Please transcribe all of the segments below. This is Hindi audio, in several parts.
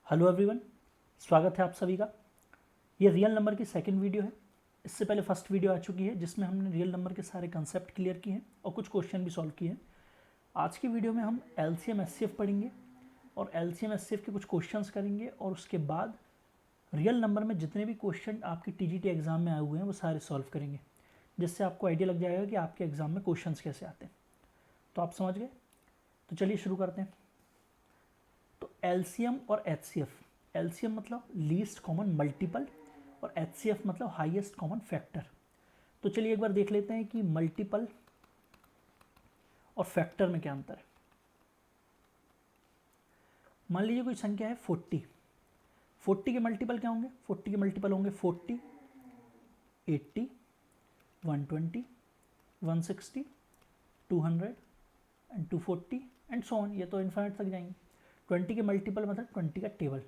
हेलो एवरीवन, स्वागत है आप सभी का। ये रियल नंबर की सेकंड वीडियो है। इससे पहले फर्स्ट वीडियो आ चुकी है जिसमें हमने रियल नंबर के सारे कंसेप्ट क्लियर किए हैं और कुछ क्वेश्चन भी सॉल्व किए हैं। आज की वीडियो में हम एलसीएम एचसीएफ पढ़ेंगे और एलसीएम एचसीएफ के कुछ क्वेश्चंस करेंगे और उसके बाद रियल नंबर में जितने भी क्वेश्चन आपके टीजीटी एग्जाम में आए हुए हैं वो सारे सॉल्व करेंगे, जिससे आपको आइडिया लग जाएगा कि आपके एग्जाम में क्वेश्चन कैसे आते हैं। तो आप समझ गए? तो चलिए शुरू करते हैं। तो एलसीएम और एचसीएफ, एलसीएम मतलब लीस्ट कॉमन मल्टीपल और एचसीएफ मतलब हाईएस्ट कॉमन फैक्टर। तो चलिए एक बार देख लेते हैं कि मल्टीपल और फैक्टर में क्या अंतर है। मान लीजिए कोई संख्या है 40, 40 के मल्टीपल क्या होंगे? 40 के मल्टीपल होंगे 40, 80, 120, 160, 200 एंड 240 एंड सो ऑन। ये तो इन्फाइनाइट तक जाएंगे। 20 के मल्टीपल मतलब 20 का टेबल,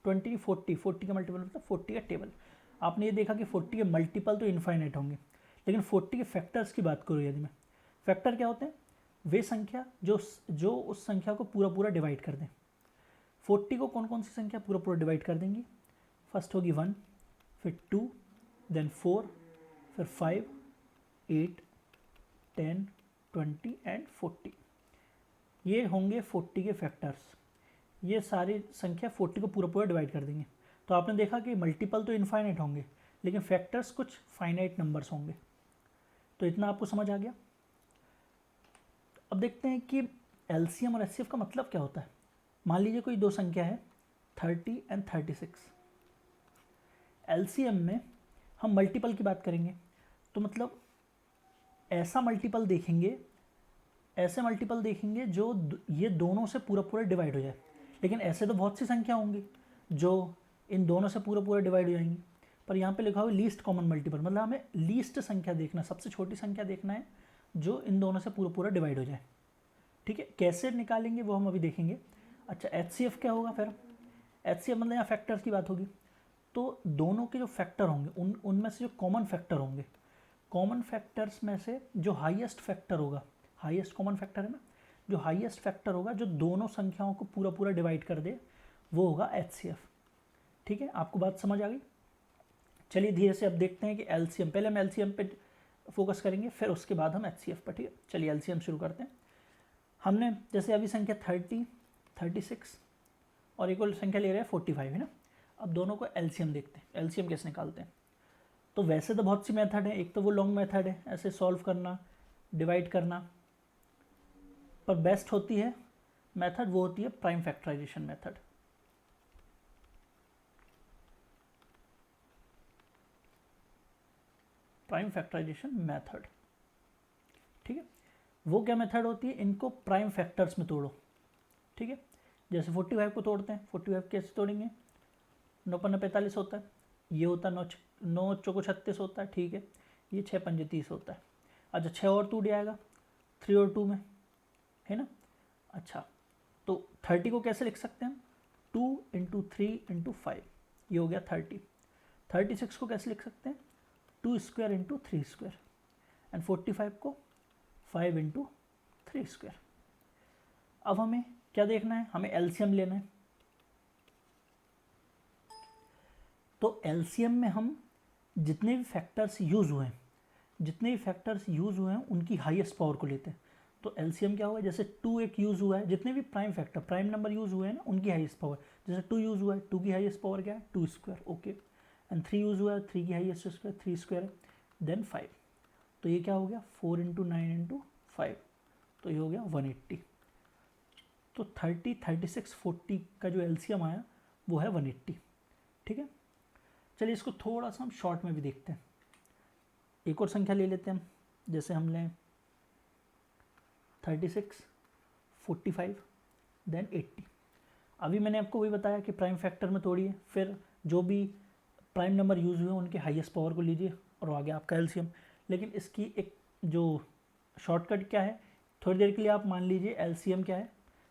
20 40, 40 का मल्टीपल मतलब 40 का टेबल। आपने ये देखा कि 40 के मल्टीपल तो इन्फाइनाइट होंगे, लेकिन 40 के फैक्टर्स की बात करूँ यदि मैं, फैक्टर क्या होते हैं? वे संख्या जो उस संख्या को पूरा पूरा डिवाइड कर दें। 40 को कौन कौन सी संख्या पूरा पूरा डिवाइड कर देंगी? फर्स्ट होगी 1, फिर 2, देन 4, फिर 5, 8, 10, 20 एंड 40। ये होंगे 40 के फैक्टर्स। ये सारी संख्या 40 को पूरा पूरा डिवाइड कर देंगे। तो आपने देखा कि मल्टीपल तो इनफाइनाइट होंगे, लेकिन फैक्टर्स कुछ फाइनाइट नंबर्स होंगे। तो इतना आपको समझ आ गया। अब देखते हैं कि एलसीएम और एचसीएफ का मतलब क्या होता है। मान लीजिए कोई दो संख्या है 30 एंड 36। एलसीएम में हम मल्टीपल की बात करेंगे, तो मतलब ऐसा मल्टीपल देखेंगे, ऐसे मल्टीपल देखेंगे जो ये दोनों से पूरा पूरा डिवाइड हो जाए। लेकिन ऐसे तो बहुत सी संख्या होंगी जो इन दोनों से पूरा पूरा डिवाइड हो जाएंगी, पर यहाँ पे लिखा हुआ लीस्ट कॉमन मल्टीपल, मतलब हमें लीस्ट संख्या देखना, सबसे छोटी संख्या देखना है जो इन दोनों से पूरा पूरा डिवाइड हो जाए। ठीक है, कैसे निकालेंगे वो हम अभी देखेंगे। अच्छा, एचसीएफ क्या होगा फिर? एचसीएफ मतलब यहाँ फैक्टर्स की बात होगी। तो दोनों के जो फैक्टर होंगे उनमें से जो कॉमन फैक्टर होंगे, कॉमन फैक्टर्स में से जो हाईएस्ट फैक्टर होगा, हाईएस्ट कॉमन फैक्टर है ना, जो हाईएस्ट फैक्टर होगा जो दोनों संख्याओं को पूरा पूरा डिवाइड कर दे, वो होगा एचसीएफ। ठीक है, आपको बात समझ आ गई? चलिए धीरे से अब देखते हैं कि एलसीएम, पहले हम एलसीएम पे फोकस करेंगे, फिर उसके बाद हम एचसीएफ पर। ठीक है, चलिए एलसीएम शुरू करते हैं। हमने जैसे अभी संख्या 30, 36 और एक और संख्या ले रहे हैं 45, है ना। अब दोनों को एलसीएम देखते हैं, एलसीएम कैसे निकालते हैं। तो वैसे तो बहुत सी मेथड है, एक तो वो लॉन्ग मेथड है ऐसे सॉल्व करना, डिवाइड करना, पर बेस्ट होती है मेथड वो होती है prime factorisation method. Prime factorisation method, ठीक है। वो क्या मेथड होती है? इनको प्राइम फैक्टर्स में तोड़ो। ठीक है, जैसे 45 को तोड़ते हैं, 45 कैसे तोड़ेंगे? 9 पन्ना 45 होता है, ये होता है 9 चौको 36 होता है, ठीक है। ये 6 पंजे 30 होता है। अच्छा, 6 और 2 आएगा 3 और 2 में, है ना। अच्छा, तो 30 को कैसे लिख सकते हैं हम? 2 इंटू 3 इंटू 5, ये हो गया 30। 36 को कैसे लिख सकते हैं? 2 स्क्वायर इंटू 3 स्क्वायर, एंड 45 को 5 इंटू 3 स्क्वायर। अब हमें क्या देखना है? हमें एलसीएम लेना है। तो एलसीएम में हम जितने भी फैक्टर्स यूज़ हुए हैं, जितने भी फैक्टर्स यूज़ हुए हैं उनकी हाईएस्ट पावर को लेते हैं। तो एलसीएम क्या होगा? जैसे 2 एक यूज़ हुआ है, जितने भी prime factor, prime number use हुए हैं ना, उनकी हाईएस्ट पावर। जैसे 2 यूज़ हुआ है, 2 की हाईएस्ट पावर क्या है? 2 स्क्वायर, ओके। एंड 3 यूज़ हुआ है, 3 की हाईएस्ट स्क्वायर 3 स्क्वायर, देन 5। तो ये क्या हो गया? 4 इंटू 9 इंटू 5, तो ये हो गया 180। तो 30, 36, 40 का जो एलसीएम आया वो है 180। ठीक है, चलिए इसको थोड़ा सा हम शॉर्ट में भी देखते हैं। एक और संख्या ले लेते हैं हम, जैसे हम लें 36, 45, देन 80। अभी मैंने आपको वही बताया कि प्राइम फैक्टर में तोड़िए, फिर जो भी प्राइम नंबर यूज़ हुए उनके हाईएस्ट पावर को लीजिए और आ गया आपका एलसीएम। लेकिन इसकी एक जो शॉर्टकट क्या है, थोड़ी देर के लिए आप मान लीजिए एलसीएम क्या है,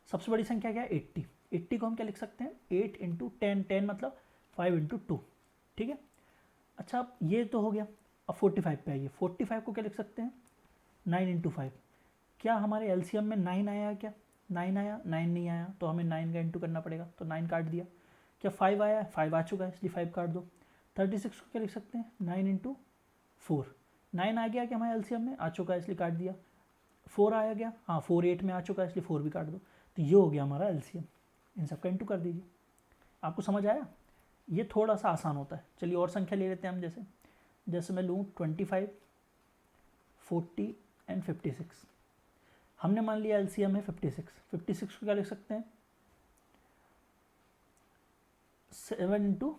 सबसे बड़ी संख्या क्या है? 80। 80 को हम क्या लिख सकते हैं? 8 इंटू 10, 10 मतलब 5 इंटू 2, ठीक है। अच्छा, अब ये तो हो गया। अब 45 पे आइए, 45 को क्या लिख सकते हैं? 9 इंटू 5। क्या हमारे एलसीएम में 9 आया? क्या 9 आया? 9 नहीं आया, तो हमें 9 का इंटू करना पड़ेगा, तो 9 काट दिया। क्या 5 आया है? 5 आ चुका है इसलिए 5 काट दो। 36 को क्या लिख सकते हैं? 9 इंटू 4। 9 आ गया क्या हमारे एलसीएम में? आ चुका है इसलिए काट दिया। 4 आया गया, हाँ 4 8 में आ चुका है इसलिए 4 भी काट दो। तो ये हो गया हमारा एलसीएम। इन सब का इंटू कर दीजिए। आपको समझ आया? ये थोड़ा सा आसान होता है। चलिए और संख्या ले लेते हैं हम। जैसे मैं लूँ 25, 40 एंड 56। हमने मान लिया एलसीएम है 56। 56 को क्या लिख सकते हैं? 7 इंटू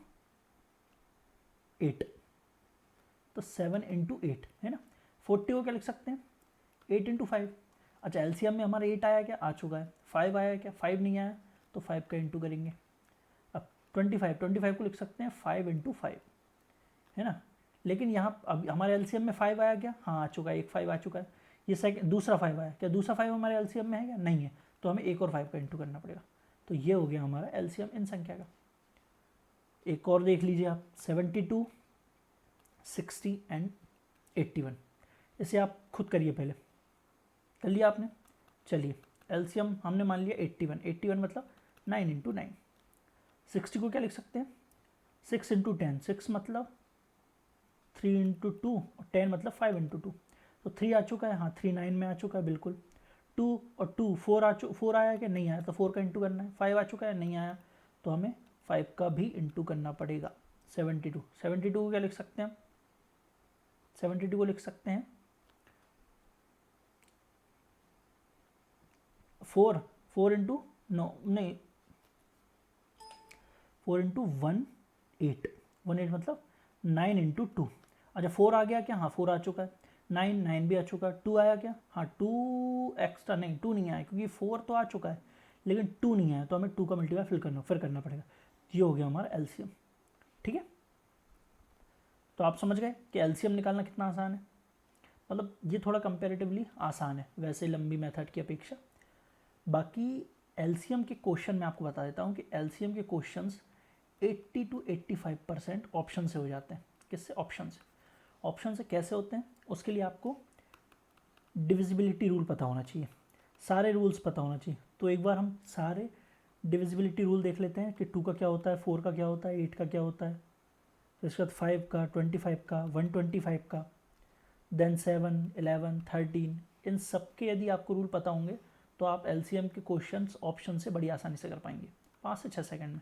8, तो 7 इंटू 8 है ना। 40 को क्या लिख सकते हैं? 8 इंटू 5। अच्छा एलसीएम में हमारा 8 आया क्या? आ चुका है। 5 आया क्या? 5 नहीं आया, तो 5 का इंटू करेंगे। अब 25 को लिख सकते हैं 5 इंटू 5, है ना। लेकिन यहाँ अब हमारे एलसीएम में 5 आया क्या? हाँ आ चुका है, एक 5 आ चुका है। ये सेकंड दूसरा 5 आया क्या? दूसरा 5 हमारे एलसीएम में है क्या? नहीं है, तो हमें एक और 5 का इंटू करना पड़ेगा। तो ये हो गया हमारा एलसीएम इन संख्या का। एक और देख लीजिए आप, 72, 60 एंड 81। इसे आप खुद करिए, पहले कर लिया आपने। चलिए एलसीएम हमने मान लिया 81। 81 मतलब 9 इंटू 9। 60 को क्या लिख सकते हैं? 6 इंटू 10। 6 मतलब 3 इंटू 2, और 10 मतलब 5 इंटू 2। तो 3 आ चुका है, हाँ 3 9 में आ चुका है बिल्कुल। 2 और 2 4 आया क्या? नहीं आया, तो 4 का इंटू करना है। 5 आ चुका है, नहीं आया, तो हमें 5 का भी इंटू करना पड़ेगा। 72। 72 को क्या लिख सकते हैं? 72 को लिख सकते हैं 4 इंटू नो नहीं 4 इंटू 1 8। 1 8 मतलब 9 इंटू 2। अच्छा 4 आ गया क्या? हाँ 4 आ चुका है। 9 भी आ चुका है। 2 आया क्या? हाँ 2 एक्स्ट्रा नहीं, 2 नहीं आया क्योंकि 4 तो आ चुका है, लेकिन 2 नहीं आया, तो हमें 2 का मल्टीप्लाई फिर करना पड़ेगा। ये हो गया हमारा एलसीएम। ठीक है, तो आप समझ गए कि एलसीएम निकालना कितना आसान है। मतलब ये थोड़ा कंपेरेटिवली आसान है वैसे लंबी मेथड की अपेक्षा। बाकी एलसीएम के क्वेश्चन मैं आपको बता देता हूँ कि एलसीएम के क्वेश्चंस 80 to 85% ऑप्शन से हो जाते हैं। किससे? ऑप्शन से। ऑप्शन से कैसे होते हैं? उसके लिए आपको डिविजिबिलिटी रूल पता होना चाहिए, सारे रूल्स पता होना चाहिए। तो एक बार हम सारे डिविजिबिलिटी रूल देख लेते हैं कि 2 का क्या होता है, 4 का क्या होता है, 8 का क्या होता है, फिर इसके बाद 5 का, 25 का, 125 का, देन 7, 11, 13। इन सब के यदि आपको रूल पता होंगे तो आप एलसीएम के क्वेश्चंस ऑप्शन से बड़ी आसानी से कर पाएंगे 5 से 6 सेकंड में।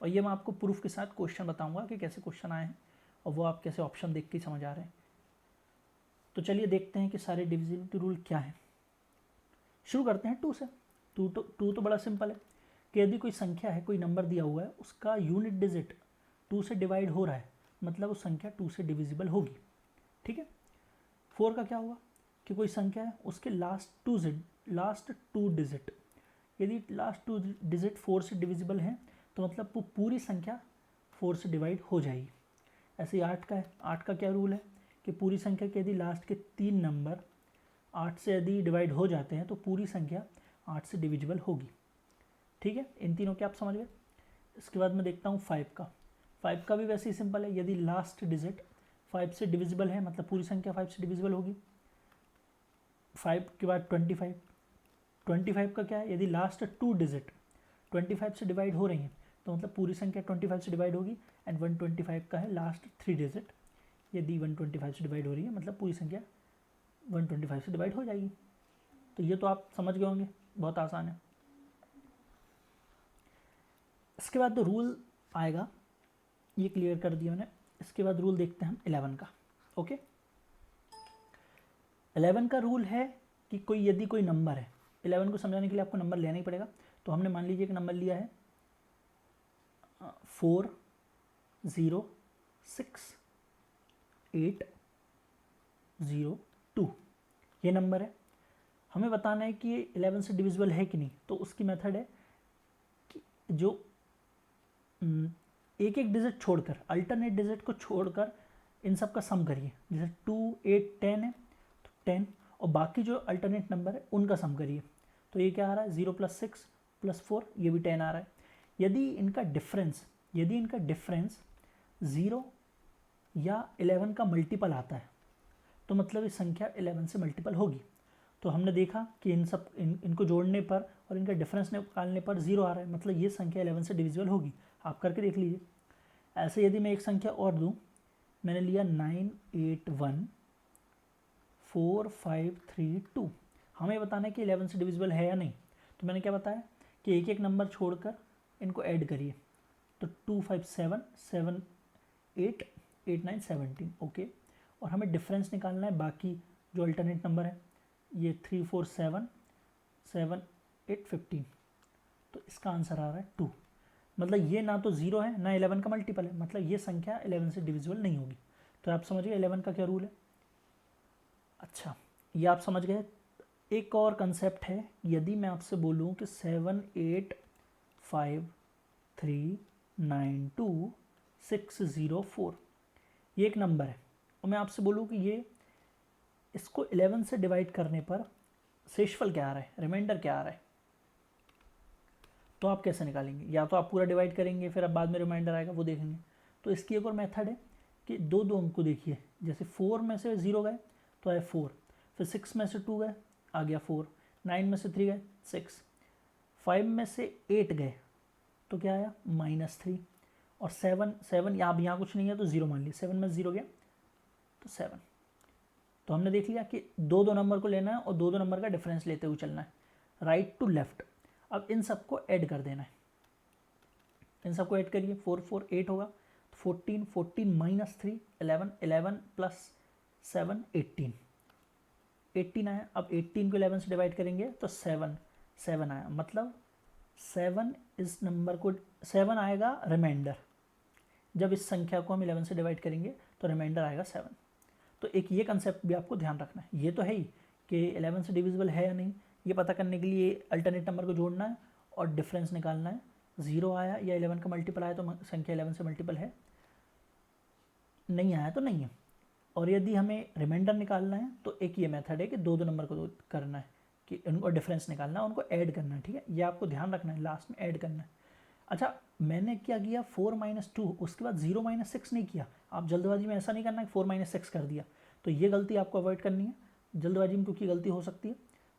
और ये मैं आपको प्रूफ के साथ क्वेश्चन बताऊंगा कि कैसे क्वेश्चन आए हैं और वो आप कैसे ऑप्शन देख के समझ आ रहे हैं। तो चलिए देखते हैं कि सारे डिविजिबिलिटी रूल क्या हैं। शुरू करते हैं 2 से। 2 तो बड़ा सिंपल है कि यदि कोई संख्या है, कोई नंबर दिया हुआ है, उसका यूनिट डिजिट 2 से डिवाइड हो रहा है, मतलब वो संख्या 2 से डिविजिबल होगी। ठीक है। 4 का क्या हुआ कि कोई संख्या है, उसके लास्ट टू डिजिट, यदि लास्ट 2 डिजिट 4 से डिविजिबल हैं तो मतलब वो पूरी संख्या 4 से डिवाइड हो जाएगी। ऐसे ही 8 का है। 8 का क्या रूल है कि पूरी संख्या के यदि लास्ट के 3 नंबर 8 से यदि डिवाइड हो जाते हैं तो पूरी संख्या 8 से डिविजिबल होगी। ठीक है, इन तीनों के आप समझ गए। इसके बाद मैं देखता हूँ 5 का। 5 का भी वैसे ही सिंपल है, यदि लास्ट डिजिट 5 से डिविजिबल है मतलब पूरी संख्या 5 से डिविजिबल होगी। 5 के बाद 25। 25 का क्या है, यदि लास्ट 2 डिजिट 25 से डिवाइड हो रही हैं तो मतलब पूरी संख्या 25 से डिवाइड होगी। एंड 125 का है लास्ट 3 डिजिट, यदि 125 से डिवाइड हो रही है मतलब पूरी संख्या 125 से डिवाइड हो जाएगी। तो ये तो आप समझ गए होंगे, बहुत आसान है। इसके बाद तो रूल आएगा, ये क्लियर कर दिया मैंने। इसके बाद रूल देखते हैं हम 11 का। ओके, 11 का रूल है कि यदि कोई नंबर है, 11 को समझाने के लिए आपको नंबर लेना ही पड़ेगा। तो हमने मान लीजिए कि नंबर लिया है 4 0 6 8 0 2, ये नंबर है। हमें बताना है कि ये 11 से डिविजिबल है कि नहीं। तो उसकी मेथड है कि जो एक एक डिजिट छोड़कर, अल्टरनेट डिजिट को छोड़कर इन सब का सम करिए। जैसे 2 8 10 है तो 10, और बाकी जो अल्टरनेट नंबर है उनका सम करिए। तो ये क्या आ रहा है, 0 + 6 + 4, ये भी 10 आ रहा है। यदि इनका डिफरेंस 0 या 11 का मल्टीपल आता है तो मतलब ये संख्या 11 से मल्टीपल होगी। तो हमने देखा कि इनको जोड़ने पर और इनका डिफरेंस निकालने पर 0 आ रहा है, मतलब ये संख्या 11 से डिविजिबल होगी। आप करके देख लीजिए। ऐसे यदि मैं एक संख्या और दूँ, मैंने लिया 981453 हमें बताना है कि 11 से डिविजिबल है या नहीं। तो मैंने क्या बताया कि एक एक नंबर छोड़कर इनको ऐड करिए, तो 2 5 7 7 8 8 9 17 ओके। और हमें डिफरेंस निकालना है बाकी जो अल्टरनेट नंबर है, ये 3 4 7 7 8 15, तो इसका आंसर आ रहा है 2। मतलब ये ना तो 0 है ना 11 का मल्टीपल है, मतलब ये संख्या 11 से डिविजिबल नहीं होगी। तो आप समझ गए 11 का क्या रूल है। अच्छा, ये आप समझ गए। एक और कंसेप्ट है, यदि मैं आपसे बोलूँ कि 7 8 5 3 9 2 6 0 4, ये एक नंबर है, और मैं आपसे बोलूँ कि ये इसको 11 से डिवाइड करने पर शेषफल क्या आ रहा है, रिमाइंडर क्या आ रहा है, तो आप कैसे निकालेंगे। या तो आप पूरा डिवाइड करेंगे, फिर अब बाद में रिमाइंडर आएगा वो देखेंगे। तो इसकी एक और मेथड है कि दो दो अंक को देखिए, जैसे 4 में से 0 गए तो आए 4, फिर 6 में से 2 गए आ गया 4, 9 में से 3 गए 6, 5 में से 8 गए तो क्या आया -3, और 7 यहाँ कुछ नहीं है तो 0 मान लिया, 7 में 0 गया तो 7। तो हमने देख लिया कि दो दो नंबर को लेना है और दो दो नंबर का डिफरेंस लेते हुए चलना है, राइट टू लेफ्ट। अब इन सबको ऐड कर देना है, इन सबको ऐड करिए, 4 4 8 होगा, 14 14 -3 11 11 प्लस 7 18 18 आया। अब 18 को 11 से डिवाइड करेंगे तो 7 7 आया, मतलब 7 इस नंबर को 7 आएगा रिमाइंडर। जब इस संख्या को हम 11 से डिवाइड करेंगे तो रिमाइंडर आएगा 7। तो एक ये कंसेप्ट भी आपको ध्यान रखना है। ये तो है ही कि 11 से डिविजिबल है या नहीं, ये पता करने के लिए अल्टरनेट नंबर को जोड़ना है और डिफरेंस निकालना है। 0 आया या 11 का मल्टीपल आया तो संख्या 11 से मल्टीपल है, नहीं आया तो नहीं है। और यदि हमें रिमाइंडर निकालना है तो एक ये मेथड है कि दो दो नंबर को करना है, कि उनको डिफरेंस निकालना है, उनको ऐड करना है, ठीक है। ये आपको ध्यान रखना है, लास्ट में ऐड करना है। अच्छा, मैंने क्या किया 4 - 2, उसके बाद 0 - 6 नहीं किया। आप जल्दबाजी में ऐसा नहीं करना कि 4 - 6 कर दिया, तो ये गलती आपको अवॉइड करनी है जल्दबाजी में, क्योंकि गलती हो सकती है।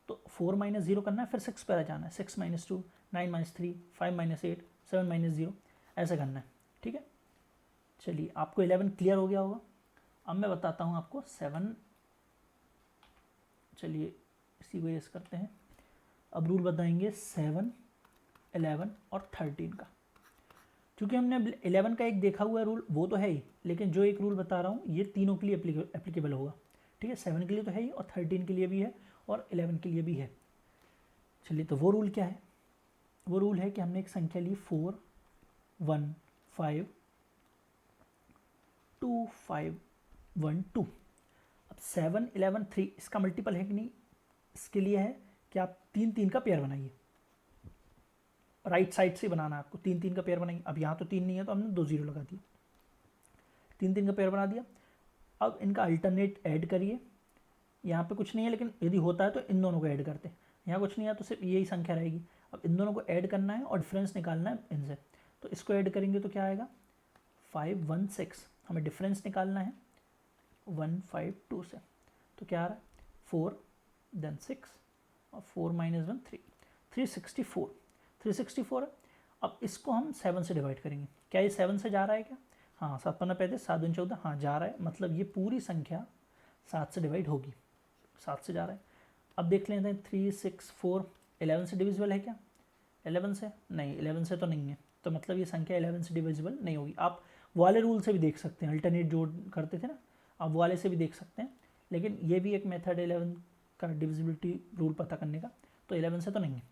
तो 4 - 0 करना है, फिर 6 पर आ जाना है, 6 - 2 9 - 3 5 - 8 7 - 0 ऐसा करना है, ठीक है। चलिए, आपको 11 क्लियर हो गया होगा। अब मैं बताता हूँ आपको 7। चलिए इसी को रेस करते हैं। अब रूल बताएंगे 7 11 और 13 का। क्योंकि हमने 11 का एक देखा हुआ है रूल, वो तो है ही, लेकिन जो एक रूल बता रहा हूँ ये तीनों के लिए एप्लीकेबल होगा, ठीक है। 7 के लिए तो है ही, और 13 के लिए भी है, और 11 के लिए भी है। चलिए, तो वो रूल क्या है। वो रूल है कि हमने एक संख्या ली 4 1 5 2 5 1 2। अब 7 11 3 इसका मल्टीपल है कि नहीं, इसके लिए है कि आप 3 3 का पेयर बनाइए। राइट साइड से बनाना है आपको, 3 3 का पेयर बनाइए। अब यहाँ तो 3 नहीं है तो हमने 2 0 लगा दिया, 3 3 का पेयर बना दिया। अब इनका अल्टरनेट ऐड करिए। यहाँ पे कुछ नहीं है, लेकिन यदि होता है तो इन दोनों को ऐड करते हैं। यहाँ कुछ नहीं है तो सिर्फ यही संख्या रहेगी। अब इन दोनों को ऐड करना है और डिफरेंस निकालना है इनसे, तो इसको ऐड करेंगे तो क्या आएगा 5 1 6। हमें डिफरेंस निकालना है 1 5 2 से, तो क्या आ रहा है 4 देन 6 और 4 - 1 3 364 364 है। अब इसको हम 7 से डिवाइड करेंगे। क्या ये 7 से जा रहा है क्या, हाँ 7 पन्ना 35 7 दूनी 14, हाँ जा रहा है, मतलब ये पूरी संख्या 7 से डिवाइड होगी, 7 से जा रहा है। अब देख लेते हैं 3 6 4 11 से डिविजिबल है क्या, 11 से नहीं, 11 से तो नहीं है, तो मतलब ये संख्या 11 से डिविजिबल नहीं होगी। आप वाले रूल से भी देख सकते हैं, अल्टरनेट जोड़ करते थे ना, आप वाले से भी देख सकते हैं, लेकिन ये भी एक मेथड 11 का डिविजिबिलिटी रूल पता करने का। तो 11 से तो नहीं है।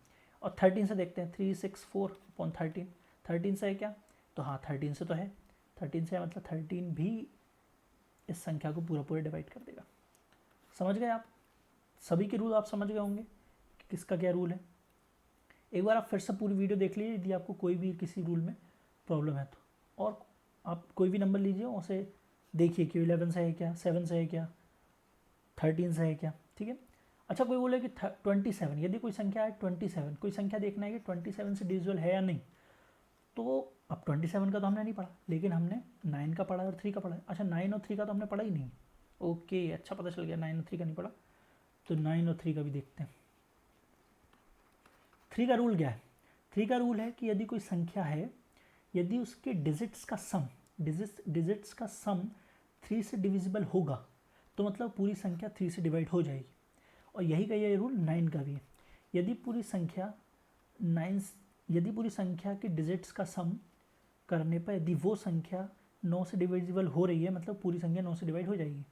और 13 से देखते हैं 3 6 4 अपॉन 13, 13 से है क्या, तो हाँ 13 से तो है, 13 से है, मतलब 13 भी इस संख्या को पूरा पूरा डिवाइड कर देगा। समझ गए आप, सभी के रूल आप समझ गए होंगे कि किसका क्या रूल है। एक बार आप फिर से पूरी वीडियो देख लीजिए यदि आपको कोई भी किसी रूल में प्रॉब्लम है तो, और आप कोई भी नंबर लीजिए उसे देखिए कि 11 से है क्या, 7 से है क्या, 13 से है क्या, ठीक है। अच्छा, कोई बोले कि 27, यदि कोई संख्या है 27, कोई संख्या देखना है कि 27 से डिविजिबल है या नहीं, तो अब 27 का तो हमने नहीं पढ़ा, लेकिन हमने 9 का पढ़ा और 3 का पढ़ा। अच्छा, 9 और 3 का तो हमने पढ़ा ही नहीं, ओके, अच्छा पता चल गया 9 और 3 का नहीं पढ़ा। तो 9 और 3 का भी देखते हैं। 3 का रूल क्या है? 3 का रूल है कि यदि कोई संख्या है, यदि उसके डिजिट्स का सम 3 से डिविजिबल होगा तो मतलब पूरी संख्या 3 से डिवाइड हो जाएगी। और यही का ये रूल 9 का भी है। यदि पूरी संख्या के डिजिट्स का सम करने पर यदि वो संख्या 9 से डिविजिबल हो रही है, मतलब पूरी संख्या 9 से डिवाइड हो जाएगी।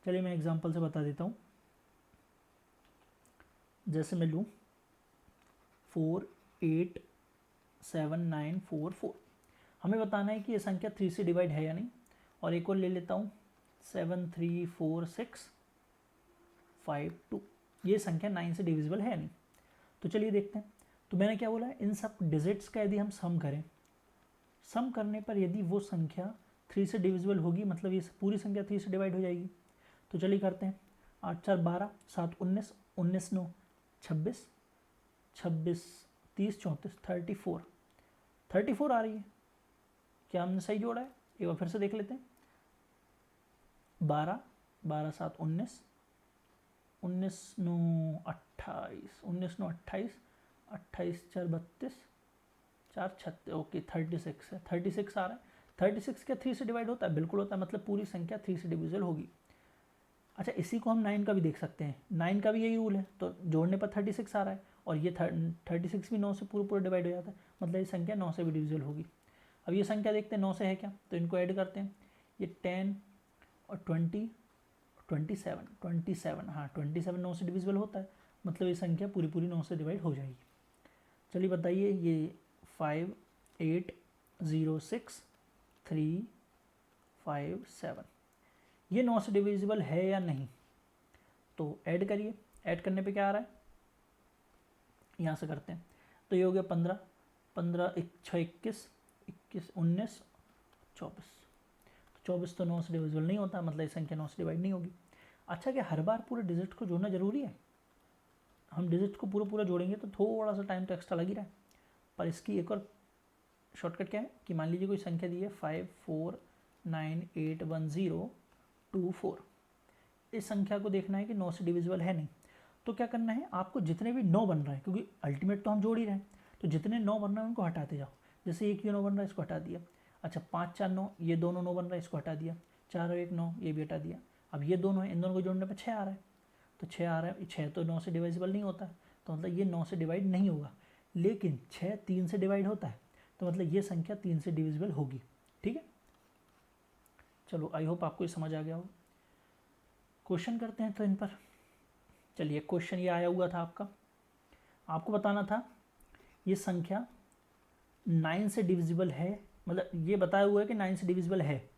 चलिए मैं एग्जांपल से बता देता हूँ। जैसे मैं लूँ 4 8 7 9 4 4, हमें बताना है कि ये संख्या 3 से डिवाइड है या नहीं। और एक और ले लेता हूँ 7 3 4 6 5 2, ये संख्या 9 से डिविजिबल है नहीं। तो चलिए देखते हैं। तो मैंने क्या बोला है, इन सब डिजिट्स का यदि हम सम करें, सम करने पर यदि वो संख्या 3 से डिविजिबल होगी, मतलब ये पूरी संख्या 3 से डिवाइड हो जाएगी। तो चलिए करते हैं। 8 4 12, 7 19, 19 9 26, 26 30 34, 34 आ रही है। क्या हमने सही जोड़ा है? एक बार फिर से देख लेते हैं। 12 12 7 19, 19 9 28, 19 9 28, 28 4 32, 4 36, ओके 36 है। 36 आ रहा है। 36 क्या 3 से डिवाइड होता है? बिल्कुल होता है, मतलब पूरी संख्या 3 से डिविजिबल होगी। अच्छा, इसी को हम 9 का भी देख सकते हैं। 9 का भी यही रूल है, तो जोड़ने पर 36 आ रहा है और ये 36 भी 9 से पूरा डिवाइड हो जाता है, मतलब ये संख्या 9 से भी डिविजिबल होगी। अब ये संख्या देखते हैं 9 से है क्या, तो इनको ऐड करते हैं। ये 10 और 20 27, हाँ 27 9 से डिविजिबल होता है, मतलब ये संख्या पूरी 9 से डिवाइड हो जाएगी। चलिए बताइए, ये 5 8 0 6 3 5 7, ये 9 से डिविजिबल है या नहीं? तो ऐड करिए। ऐड करने पे क्या आ रहा है, यहाँ से करते हैं। तो ये हो गया 15 15 6 21 21 19 24, 24 तो 9 से डिविजिबल नहीं होता, मतलब ये संख्या 9 से डिवाइड नहीं होगी। अच्छा, क्या हर बार पूरे डिजिट को जोड़ना जरूरी है? हम डिजिट को पूरा जोड़ेंगे तो थोड़ा सा टाइम तो एक्स्ट्रा लग ही रहा है। पर इसकी एक और शॉर्टकट क्या है कि मान लीजिए कोई संख्या दी है 5 4 9 8 1 0 2 4, इस संख्या को देखना है कि 9 से डिविजिबल है नहीं। तो क्या करना है, आपको जितने भी 9 बन रहा है, क्योंकि अल्टीमेट तो हम जोड़ ही रहे हैं, तो जितने 9 बन रहे हैं उनको हटाते जाओ। जैसे एक ये 9 बन रहा है, इसको हटा दिया। अच्छा 5 4 9, ये दोनों 9 बन रहा है, इसको हटा दिया। 4 और 1 9, ये भी हटा दिया। अब ये दोनों है, इन दोनों को जोड़ने पर 6 आ रहा है, तो 6 आ रहा है। 6 तो 9 से डिवाइजिबल नहीं होता, तो मतलब ये 9 से डिवाइड नहीं होगा। लेकिन 6 3 से डिवाइड होता है, तो मतलब ये संख्या 3 से डिविजिबल होगी। ठीक है, चलो आई होप आपको ये समझ आ गया हो। क्वेश्चन करते हैं तो इन पर। चलिए क्वेश्चन ये आया हुआ था आपको बताना था ये संख्या 9 से डिविजिबल है, मतलब ये बताया हुआ है कि 9 से डिविजिबल है,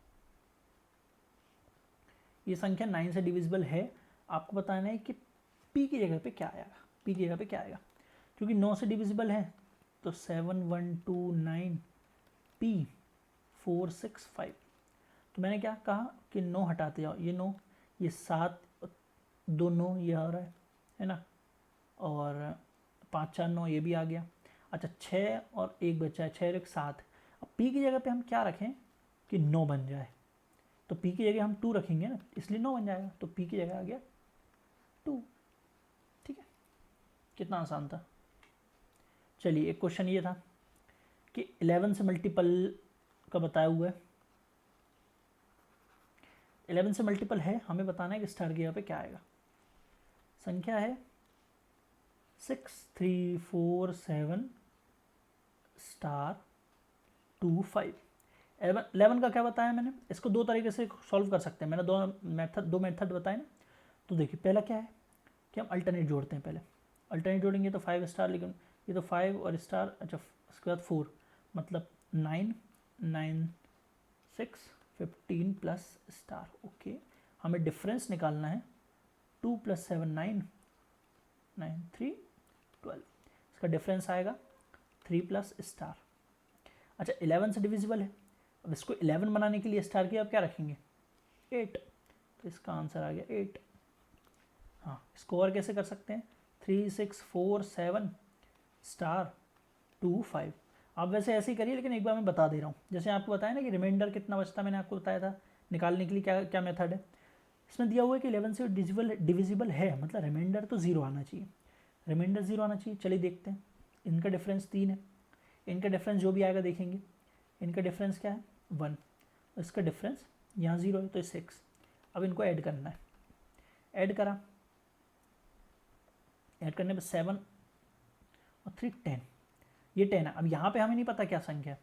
ये संख्या 9 से डिविजिबल है। आपको बताना है कि p की जगह पे क्या आएगा, p की जगह पे क्या आएगा। क्योंकि 9 से डिविजिबल है तो 7 1 2 9 p 4 6 5। तो मैंने क्या कहा कि 9 हटाते जाओ, ये 9, ये 7 2 9 ये आ रहा है ना, और 5 4 9 ये भी आ गया। अच्छा 6 और 1 बचा है, 6 और 1 7। अब p की जगह पे हम क्या रखें कि 9 बन जाए, तो p की जगह हम 2 रखेंगे ना, इसलिए 9 बन जाएगा, तो p की जगह आ गया 2। ठीक है, कितना आसान था। चलिए एक क्वेश्चन ये था कि 11 से मल्टीपल का बताया हुआ है, 11 से मल्टीपल है, हमें बताना है कि स्टार की जगह पे क्या आएगा। संख्या है 6 3 4 7 स्टार 2 5। 11 का क्या बताया मैंने, इसको दो तरीके से सॉल्व कर सकते हैं। मैंने दो मेथड बताए ना। तो देखिए पहला क्या है कि हम अल्टरनेट जोड़ते हैं। पहले अल्टरनेट जोड़ेंगे तो 5 स्टार, लेकिन ये तो 5 और स्टार, अच्छा उसके बाद 4, मतलब 9 9 6 15 प्लस स्टार। ओके, हमें डिफरेंस निकालना है। 2 + 7 9 9 3 12, इसका डिफरेंस आएगा 3 प्लस स्टार। अच्छा 11 से डिविजिबल है, अब इसको 11 बनाने के लिए स्टार की आप क्या रखेंगे 8, तो इसका आंसर आ गया 8। हाँ, इसको और कैसे कर सकते हैं 3 6 4 7 स्टार 2 5। आप वैसे ऐसे ही करिए, लेकिन एक बार मैं बता दे रहा हूँ। जैसे आपको बताया ना कि रिमाइंडर कितना बचता है, मैंने आपको बताया था निकालने के लिए क्या क्या मेथड है। इसमें दिया हुआ है कि 11 से डिविजिबल है, मतलब रिमाइंडर तो 0 आना चाहिए, रिमाइंडर 0 आना चाहिए। चलिए देखते हैं, इनका डिफरेंस 3 है, इनका डिफरेंस जो भी आएगा देखेंगे, इनका डिफरेंस क्या है 1, इसका डिफरेंस यहाँ 0 है तो 6। अब इनको ऐड करना है, ऐड करा, ऐड करने पर 7 और 3 10, ये 10 है। अब यहाँ पे हमें नहीं पता क्या संख्या है,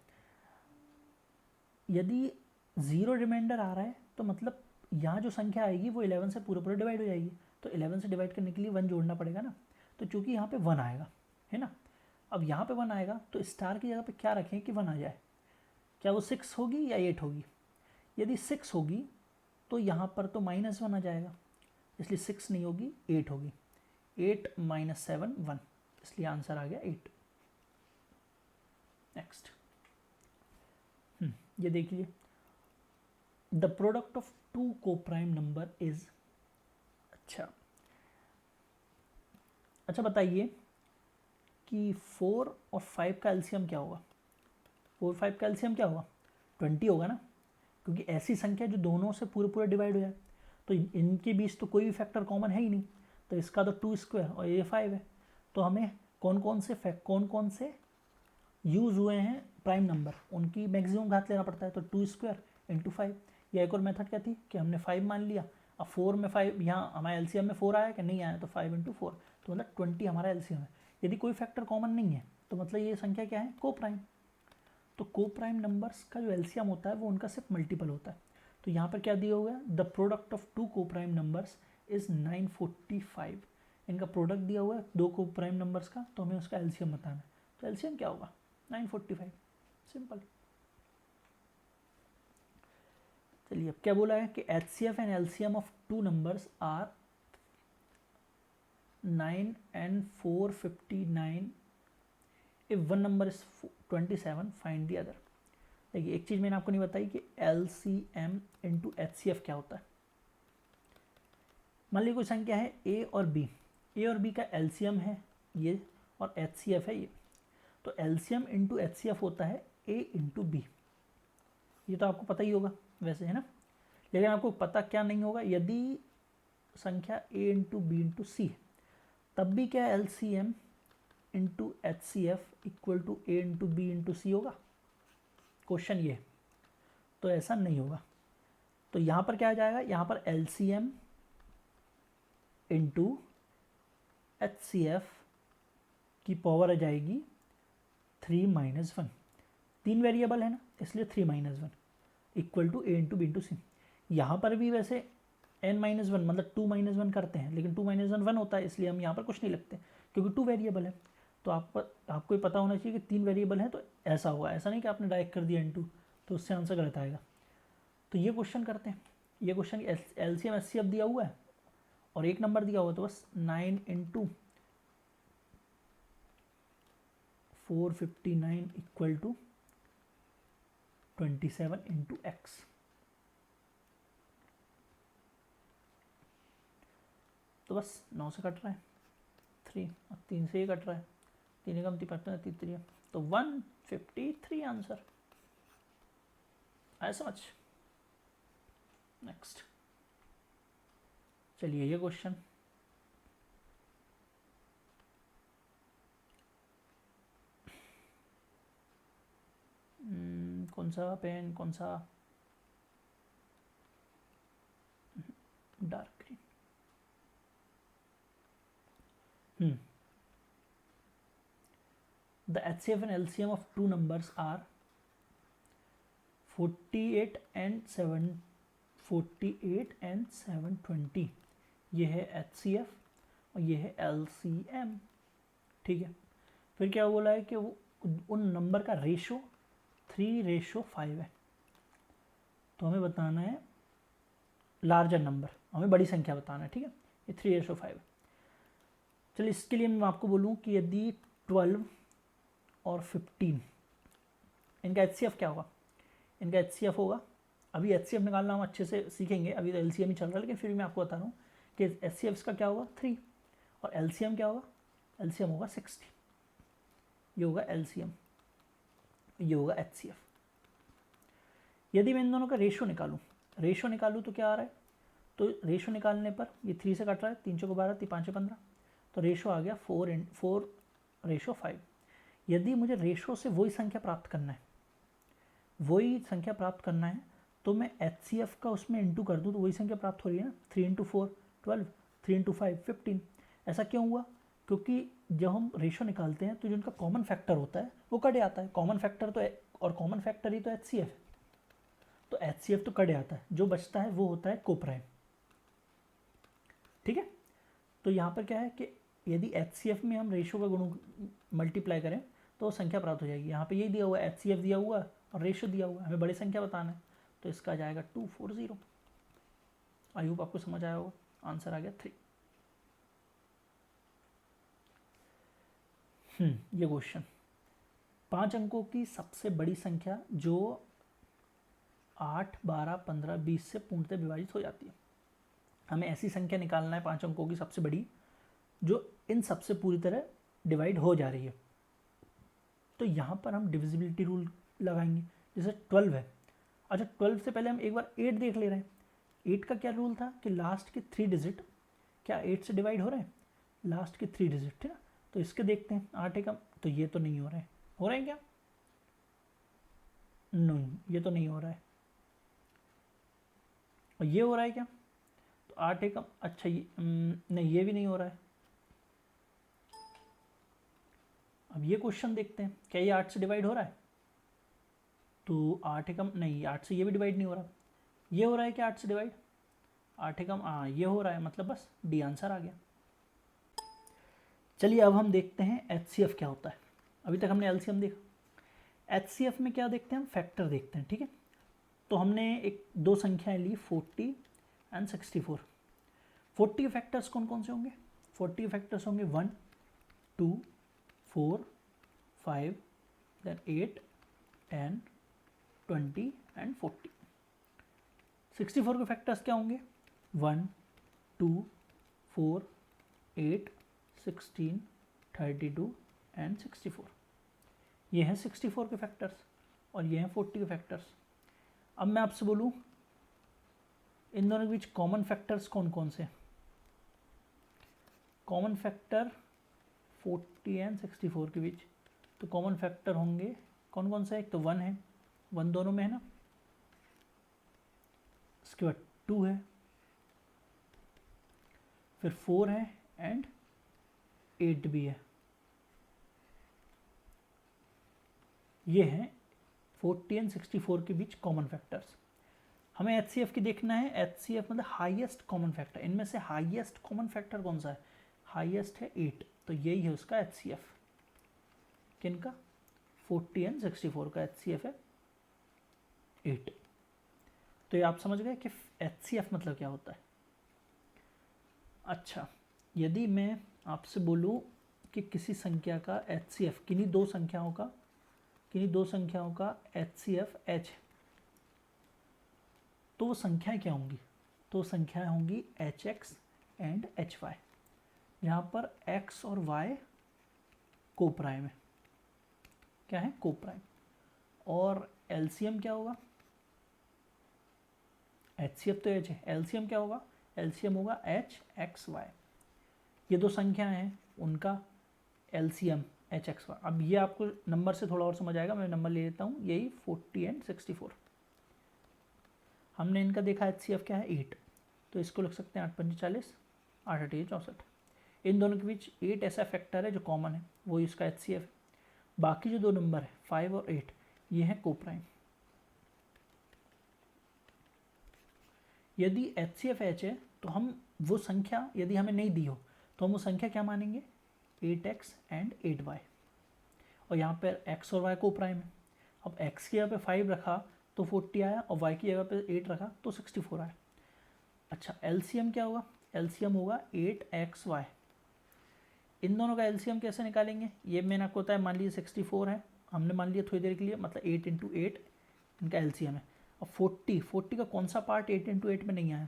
यदि 0 रिमाइंडर आ रहा है तो मतलब यहाँ जो संख्या आएगी वो 11 से पूरे पूरे डिवाइड हो जाएगी, तो 11 से डिवाइड करने के लिए 1 जोड़ना पड़ेगा ना, तो चूंकि यहाँ पे 1 आएगा है ना, अब यहाँ पे 1 आएगा तो स्टार की जगह पे क्या रखें कि 1 आ जाए, क्या वो 6 होगी या 8 होगी? यदि 6 होगी तो यहाँ पर तो -1 आ जाएगा, इसलिए 6 नहीं होगी 8 होगी, 8 - 7 1, इसलिए आंसर आ गया 8। नेक्स्ट ये देखिए, the product of 2 coprime number is, अच्छा बताइए कि 4 और 5 का एलसीएम क्या होगा? 4 5 का एलसीएम क्या होगा? 20 होगा ना, क्योंकि ऐसी संख्या जो दोनों से पूरे पूरे डिवाइड हो जाए, तो इनके बीच तो कोई भी फैक्टर कॉमन है ही नहीं, तो इसका तो 2 स्क्वायर और ये 5 है, तो हमें कौन कौन से यूज़ हुए हैं प्राइम नंबर, उनकी मैक्सिमम घात लेना पड़ता है, तो 2 स्क्वायर इंटू 5। या एक और मेथड क्या थी कि हमने 5 मान लिया, अब 4 में 5, यहाँ हमारे एलसीएम में 4 आया कि नहीं आया, तो 5 × 4, तो मतलब 20 हमारा एलसीएम है। यदि कोई फैक्टर कॉमन नहीं है तो मतलब ये संख्या क्या है, कोप्राइम। तो कोप्राइम नंबर्स का जो एलसीएम होता है वो उनका सिर्फ मल्टीपल होता है। तो यहाँ पर क्या दिया हुआ है, the product of 2 coprime numbers is 945, इनका प्रोडक्ट दिया हुआ है 2 कोप्राइम नंबर्स का, तो हमें उसका एलसीएम बताना है, तो एलसीएम क्या होगा 945, सिंपल। चलिए अब क्या बोला है कि HCF and LCM of 2 numbers are 9 and 459, if one number is 27 find the other. देखिए एक चीज मैंने आपको नहीं बताई कि LCM इंटू HCF क्या होता है। मान लीजिए कोई संख्या है A और B का LCM है ये और HCF है ये, तो LCM इंटू HCF होता है A इंटू B, ये तो आपको पता ही होगा वैसे है ना, लेकिन आपको पता क्या नहीं होगा, यदि संख्या A into B into C है तब भी क्या LCM into HCF equal to A into B into C होगा, क्वेश्चन ये, तो ऐसा नहीं होगा। तो यहाँ पर क्या आ जाएगा, यहाँ पर LCM इंटू HCF की पावर आ जाएगी 3 - 1, 3 वेरिएबल है ना, इसलिए 3 - 1 equal to A into B into C। यहाँ पर भी वैसे n - 1 मतलब 2 - 1 करते हैं, लेकिन 2 - 1 1 होता है, इसलिए हम यहाँ पर कुछ नहीं लगते क्योंकि 2 वेरिएबल है। तो आपको ये पता होना चाहिए कि 3 वेरिएबल है, तो ऐसा होगा, ऐसा नहीं कि आपने डायरेक्ट कर दिया n2 तो उससे आंसर गलत आएगा। तो ये क्वेश्चन करते हैं, ये क्वेश्चन LCM HCF दिया हुआ है और एक नंबर दिया हुआ, तो बस 9 × 459 इक्वल टू 27 × x। तो बस 9 से कट रहा है 3 और 3 से ही कट रहा है, 3 एकम 3 है, तो 153 आंसर आया समझ। नेक्स्ट चलिए ये क्वेश्चन, कौन सा पेन, कौन सा, dark green. The HCF and LCM of 2 numbers are 48 and 720, ये है HCF और ये है LCM, ठीक है। फिर क्या बोला है कि वो उन नंबर का रेशो 3:5 है, तो हमें बताना है लार्जर नंबर, हमें बड़ी संख्या बताना है, ठीक है। ये 3:5 है। चलिए इसके लिए मैं आपको बोलूँ कि यदि 12 और 15, इनका HCF क्या होगा, इनका HCF होगा, अभी HCF निकालना हम अच्छे से सीखेंगे, अभी तो LCM ही चल रहा है, लेकिन फिर भी मैं आपको बता रहा हूँ कि HCF का क्या होगा 3 और LCM क्या होगा, LCM होगा 60, ये होगा LCM, ये होगा HCF। यदि मैं इन दोनों का रेशो निकालूँ तो क्या आ रहा है तो रेशो निकालने पर ये 3 से कट रहा है, 3 चौको 12, 5 15, तो रेशो आ गया 4:5। यदि मुझे रेशो से वही संख्या प्राप्त करना है, तो मैं HCF का उसमें इंटू कर दूँ तो वही संख्या प्राप्त हो रही है ना। 3 × 4 12, 3 × 5 15। ऐसा क्यों हुआ? क्योंकि जब हम रेशो निकालते हैं तो जो उनका कॉमन फैक्टर होता है वो कट आता है। कॉमन फैक्टर तो और कॉमन फैक्टर ही तो HCF है, तो HCF तो कट आता है, जो बचता है वो होता है कोप्राइम। ठीक है, तो यहाँ पर क्या है कि यदि HCF में हम रेशो का गुण मल्टीप्लाई करें तो संख्या प्राप्त हो जाएगी। यहाँ पे यही दिया हुआ है, HCF दिया हुआ है और रेशो दिया हुआ है, हमें बड़ी संख्या बताना है, तो इसका आ जाएगा 240। आई होप आपको समझ आया होगा। आंसर आ गया 3। ये क्वेश्चन 5 अंकों की सबसे बड़ी संख्या जो 8, 12, 15, 20 से पूर्णतः विभाजित हो जाती है। हमें ऐसी संख्या निकालना है 5 अंकों की सबसे बड़ी जो इन सबसे पूरी तरह डिवाइड हो जा रही है। तो यहाँ पर हम डिविजिबिलिटी रूल लगाएंगे। जैसे 12 है, अच्छा 12 से पहले हम एक बार 8 देख ले रहे हैं। 8 का क्या रूल था कि लास्ट के 3 डिजिट क्या 8 से डिवाइड हो रहे हैं, लास्ट के 3 डिजिट, ठीक है। तो इसके देखते हैं 8 एकम, तो ये तो नहीं हो रहे हैं क्या? नहीं, ये तो नहीं हो रहा है। और ये हो रहा है क्या? तो 8 एकम, अच्छा ये नहीं, ये भी नहीं हो रहा है। अब ये क्वेश्चन देखते हैं, क्या ये 8 से डिवाइड हो रहा है? तो 8 एकम नहीं, 8 से ये भी डिवाइड नहीं हो रहा। ये हो रहा है क्या 8 से डिवाइड? 8 एकम ये हो रहा है, मतलब बस डी आंसर आ गया। चलिए अब हम देखते हैं HCF क्या होता है। अभी तक हमने LCM देखा, HCF में क्या देखते हैं हम? फैक्टर देखते हैं, ठीक है। तो हमने एक दो संख्याएं ली 40 एंड 64। 40 के फैक्टर्स कौन कौन से होंगे? 40 के फैक्टर्स होंगे 1, 2, 4, 5, then 8, 10, 20 एंड 40। 64 के फैक्टर्स क्या होंगे? 1, 2, 4, 8, 16, 32 एंड 64। ये हैं 64 के फैक्टर्स और ये हैं 40 के फैक्टर्स। अब मैं आपसे बोलूँ इन दोनों के बीच कॉमन फैक्टर्स कौन कौन से? कॉमन फैक्टर 40 एंड 64 के बीच, तो कॉमन फैक्टर होंगे कौन कौन से? एक तो 1 है, 1 दोनों में है ना, इसके बाद 2 है, फिर 4 है एंड 8 भी है। ये हैं 40 एंड 64 के बीच कॉमन फैक्टर्स। हमें HCF की देखना है। HCF मतलब हाईएस्ट कॉमन फैक्टर। इनमें से हाईएस्ट कॉमन फैक्टर कौन सा है? हाईएस्ट है 8, तो यही है उसका HCF। किनका? 40 एंड 64 का HCF है 8। तो ये आप समझ गए कि HCF मतलब क्या होता है। अच्छा, यदि मैं आपसे बोलूँ कि किसी संख्या का HCF, किन्हीं दो संख्याओं का HCF H, तो वो संख्याएं क्या होंगी? तो संख्याएं होंगी HX एंड HY, यहाँ पर X और Y कोप्राइम है। क्या है? कोप्राइम। और LCM क्या होगा? HCF तो H है, LCM क्या होगा? LCM होगा HXY। ये दो संख्याएं हैं, उनका LCM HXY। अब ये आपको नंबर से थोड़ा और समझ आएगा, मैं नंबर ले लेता हूँ, यही 40 एंड 64। हमने इनका देखा HCF क्या है 8, तो इसको लिख सकते हैं 8 पंजे 40, 8 8 64। इन दोनों के बीच 8 ऐसा फैक्टर है जो कॉमन है, वो इसका HCF है। बाकी जो दो नंबर है 5 और 8, ये है कोप्राइम। यदि HCF H है तो हम वो संख्या, यदि हमें नहीं दी हो तो हम वो संख्या क्या मानेंगे? 8x and 8y। और यहाँ पर x और y कोप्राइम है। अब x की जगह पे 5 रखा तो 40 आया, और y की जगह पे 8 रखा तो 64 आया। अच्छा, LCM क्या होगा? LCM होगा 8xy। इन दोनों का LCM कैसे निकालेंगे? ये मैंने आपको बताया, मान लीजिए 64 है, हमने मान लिया थोड़ी देर के लिए, मतलब 8 × 8 इनका LCM है। अब 40 का कौन सा पार्ट 8 × 8 में नहीं आया?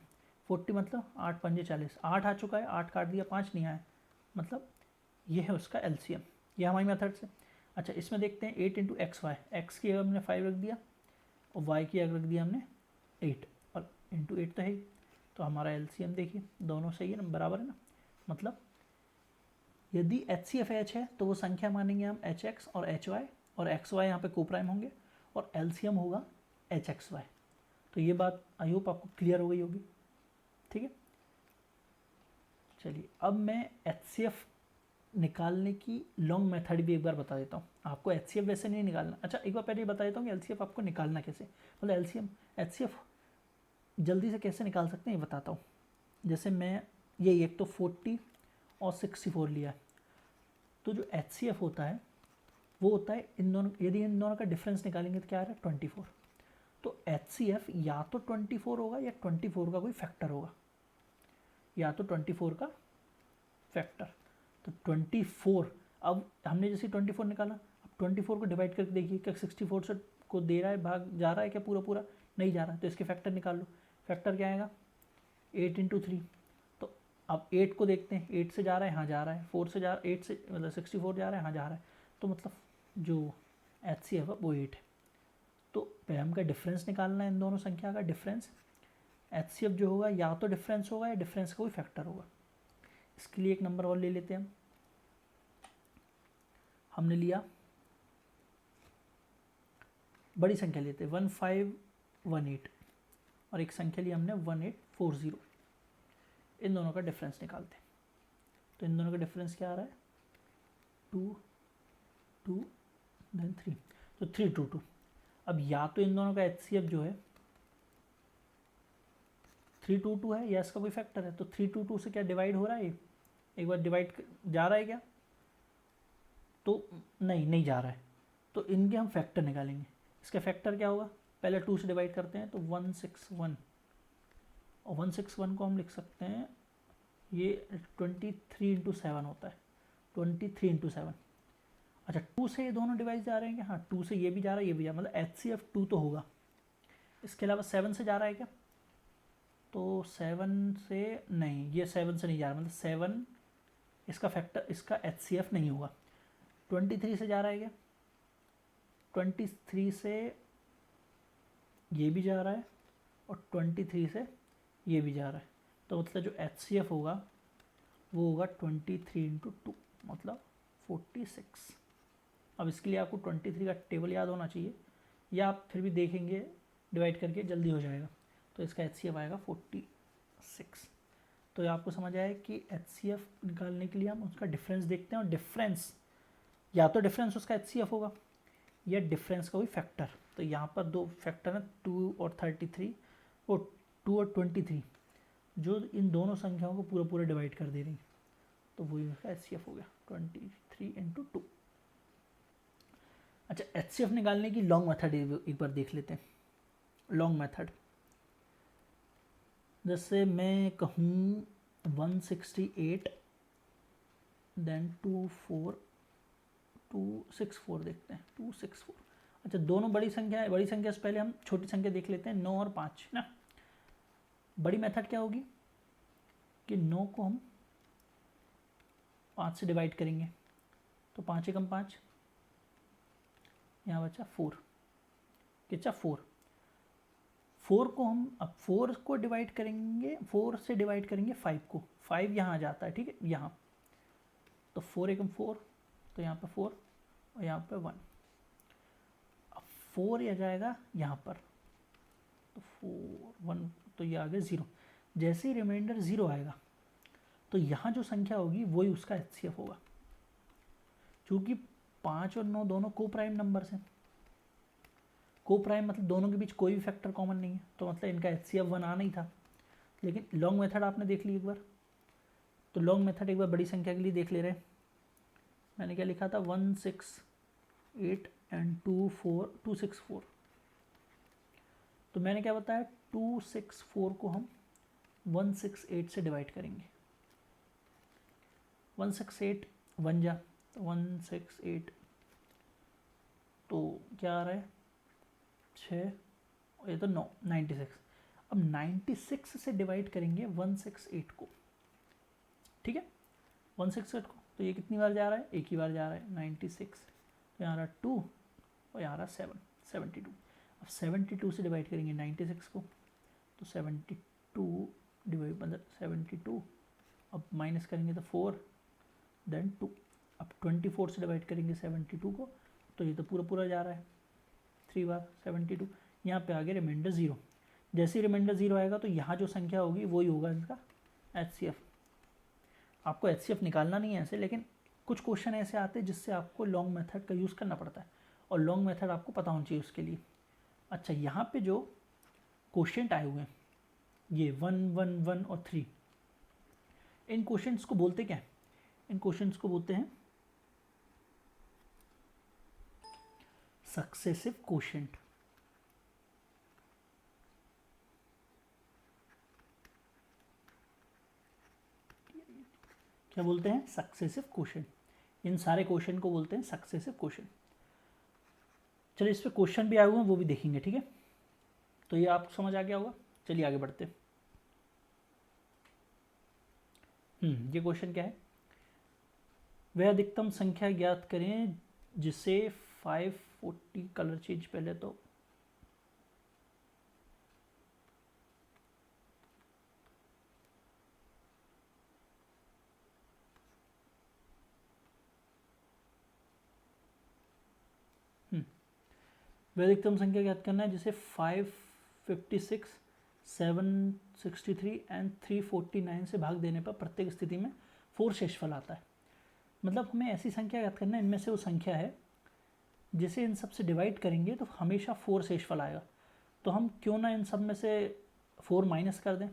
40 मतलब 8 पंजे 40, 8 आ चुका है, 8 काट दिया, 5 नहीं आया, मतलब ये है उसका LCM। ये हमारी मेथड से। अच्छा, इसमें देखते हैं 8 × XY। x की जगह हमने 5 रख दिया और y की जगह रख दिया हमने 8, और इंटू 8 तो है ही। तो हमारा एलसीएम देखिए दोनों सही है ना, बराबर है ना। मतलब यदि एच सी एफ एच है तो वो संख्या मानेंगे हम एच एक्स और एच वाई, और एक्स वाई यहाँ पे कोप्राइम होंगे, और एलसीएम होगा एच एक्स वाई। तो ये बात आई होप आपको क्लियर हो गई होगी, ठीक है। चलिए अब मैं एच सी एफ निकालने की लॉन्ग मेथड भी एक बार बता देता हूँ आपको। एच सी एफ वैसे नहीं निकालना, अच्छा एक बार पहले ये बता देता हूँ कि एल सी एफ आपको निकालना कैसे, मतलब L C M H C F जल्दी से कैसे निकाल सकते हैं ये बताता हूँ। जैसे मैं ये एक तो 40 और 64 लिया है, तो जो एच सी एफ होता है वो होता है इन दोनों, यदि इन दोनों का डिफरेंस निकालेंगे तो क्या आ रहा है 24। तो एच सी एफ या तो 24 होगा या 24 का कोई फैक्टर होगा, या तो 24 का फैक्टर। तो 24, अब हमने जैसे 24 निकाला, अब 24 को डिवाइड करके देखिए क्या 64 से को दे रहा है, भाग जा रहा है क्या पूरा पूरा, नहीं जा रहा है, तो इसके फैक्टर निकाल लो। फैक्टर क्या आएगा 8 इंटू 3। तो अब 8 को देखते हैं, 8 से जा रहा है, हाँ जा रहा है, 4 से जा 8 से मतलब 64 जा रहा है, हाँ जा रहा है, तो मतलब जो एच सी एफ है वो 8 है। तो पहले हम का डिफरेंस निकालना है इन दोनों संख्या का डिफरेंस। एच सी एफ जो होगा या तो डिफरेंस होगा या डिफरेंस का कोई फैक्टर होगा। इसके लिए एक नंबर और ले लेते हैं हमने लिया बड़ी संख्या लेते हैं 1518, और एक संख्या लिया हमने 1840। इन दोनों का डिफरेंस निकालते हैं। तो इन दोनों का डिफरेंस क्या आ रहा है 2 2 देन 3, तो 322। अब या तो इन दोनों का एच सी एफ जो है 322 है या इसका कोई फैक्टर है, तो 322 से क्या डिवाइड हो रहा है, एक बार डिवाइड जा रहा है क्या, तो नहीं जा रहा है, तो इनके हम फैक्टर निकालेंगे। इसका फैक्टर क्या होगा, पहले 2 से डिवाइड करते हैं तो 161, और 161 को हम लिख सकते हैं ये 23 इंटू 7 होता है, 23 इंटू 7। अच्छा 2 से ये दोनों डिवाइड जा रहे हैं क्या, हाँ 2 से ये भी जा रहा है ये भी जा रहा है, मतलब एच सी एफ 2 तो होगा। इसके अलावा 7 से जा रहा है क्या, तो 7 से नहीं, ये 7 से नहीं जा रहा, मतलब 7 इसका फैक्टर, इसका एच सी एफ नहीं होगा। 23 से जा रहा है क्या, 23 से ये भी जा रहा है और 23 से ये भी जा रहा है, तो मतलब जो एच सी एफ होगा वो होगा 23 इंटू 2 मतलब 46। अब इसके लिए आपको 23 का टेबल याद होना चाहिए, या आप फिर भी देखेंगे डिवाइड करके जल्दी हो जाएगा। तो इसका एच सी एफ आएगा 46। तो ये आपको समझ आया कि एच सी एफ निकालने के लिए हम उसका डिफरेंस देखते हैं, और डिफरेंस या तो डिफरेंस उसका एच सी एफ होगा या डिफरेंस का कोई फैक्टर। तो यहाँ पर दो फैक्टर हैं 2 और 33, वो 2 और 23, जो इन दोनों संख्याओं को पूरा पूरा डिवाइड कर दे रही, तो वही उसका एच सी एफ हो गया 23 इंटू 2। अच्छा एच सी एफ निकालने की लॉन्ग मेथड एक बार देख लेते हैं। लॉन्ग मेथड जैसे मैं कहूँ 168 देन 264 देखते हैं 264। अच्छा दोनों बड़ी संख्या है, बड़ी संख्या से पहले हम छोटी संख्या देख लेते हैं 9 और 5 ना। बड़ी मेथड क्या होगी कि 9 को हम 5 से डिवाइड करेंगे, तो 5 एकम 5, यहाँ बचा 4, कितना 4 को हम अब 4 को डिवाइड करेंगे, 4 से डिवाइड करेंगे 5 को, 5 यहाँ आ जाता है, ठीक है यहाँ, तो 4 एकम 4, तो यहाँ पर 4 और यहाँ पर 1, अब 4 आ जाएगा यहाँ पर, तो 4 1, तो ये आ गया 0। जैसे ही रिमाइंडर 0 आएगा तो यहाँ जो संख्या होगी वही उसका एच सी एफ होगा। चूँकि 5 और 9 दोनों को प्राइम नंबर्स हैं, को प्राइम मतलब दोनों के बीच कोई भी फैक्टर कॉमन नहीं है, तो मतलब इनका एच सी एफ 1 आना ही था। लेकिन लॉन्ग मेथड आपने देख ली एक बार, तो लॉन्ग मेथड एक बार बड़ी संख्या के लिए देख ले रहे हैं। मैंने क्या लिखा था 168 एंड 264, तो मैंने क्या बताया 264 को हम 168 से डिवाइड करेंगे, 168 1 जा, तो 168, तो क्या आ रहा है 6, और ये तो 9 96। अब 96 से डिवाइड करेंगे 168 को, ठीक है 168 को, तो ये कितनी बार जा रहा है, एक ही बार जा रहा है 96, तो यहाँ रहा 2 और यहाँ रहा 7 72। अब 72 से डिवाइड करेंगे 96 को, तो 72 डिवाइड मतलब 72, अब माइनस करेंगे तो 4 देन 2, अब 24 से डिवाइड करेंगे 72 को, तो ये तो पूरा पूरा जा रहा है 3 बार 72, यहाँ पे आ गया रिमाइंडर 0। जैसे ही रिमाइंडर 0 आएगा तो यहाँ जो संख्या होगी वही होगा इसका HCF। आपको HCF निकालना नहीं है ऐसे, लेकिन कुछ क्वेश्चन ऐसे आते हैं जिससे आपको लॉन्ग मेथड का यूज़ करना पड़ता है, और लॉन्ग मेथड आपको पता होना चाहिए उसके लिए। अच्छा, यहाँ पे जो क्वेश्चन आए हुए हैं ये 1 1 1 और 3, इन क्वेश्चंस को बोलते क्या है? इन क्वेश्चंस को बोलते हैं सक्सेसिव क्वोशिएंट। क्या बोलते हैं? Successive quotient. इन सारे क्वेश्चन को बोलते हैं सक्सेसिव क्वोशिएंट। चलिए इस पे क्वेश्चन भी आए हुए हैं, वो भी देखेंगे, ठीक है? तो ये आपको समझ आ गया होगा। चलिए आगे बढ़ते हैं। ये क्वेश्चन क्या है? वह अधिकतम संख्या ज्ञात करें जिसे 540 कलर चेंज पहले तो वह अधिकतम संख्या ज्ञात करना है जिसे 556, 763 एंड 349 से भाग देने पर प्रत्येक स्थिति में 4 शेषफल आता है। मतलब हमें ऐसी संख्या ज्ञात करना है, इनमें से वो संख्या है जिसे इन सब से डिवाइड करेंगे तो हमेशा 4 शेषफल आएगा। तो हम क्यों ना इन सब में से 4 माइनस कर दें।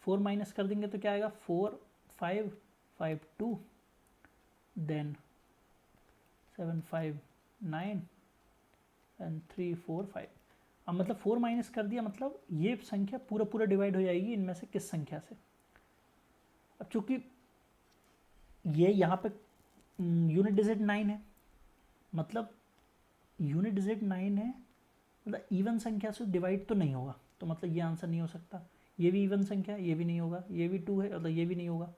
4 माइनस कर देंगे तो क्या आएगा? 4 5 5 2 देन 7 5 9 एंड 3 4 5। अब मतलब 4 माइनस कर दिया, मतलब ये संख्या पूरा पूरा डिवाइड हो जाएगी इनमें से किस संख्या से। अब चूंकि ये यहाँ पे यूनिट डिजिट 9 है, मतलब यूनिट डिजिट 9 है, मतलब इवन संख्या से डिवाइड तो नहीं होगा, तो मतलब ये आंसर नहीं हो सकता। ये भी इवन संख्या है, ये भी नहीं होगा। ये भी 2 है, मतलब ये भी नहीं होगा।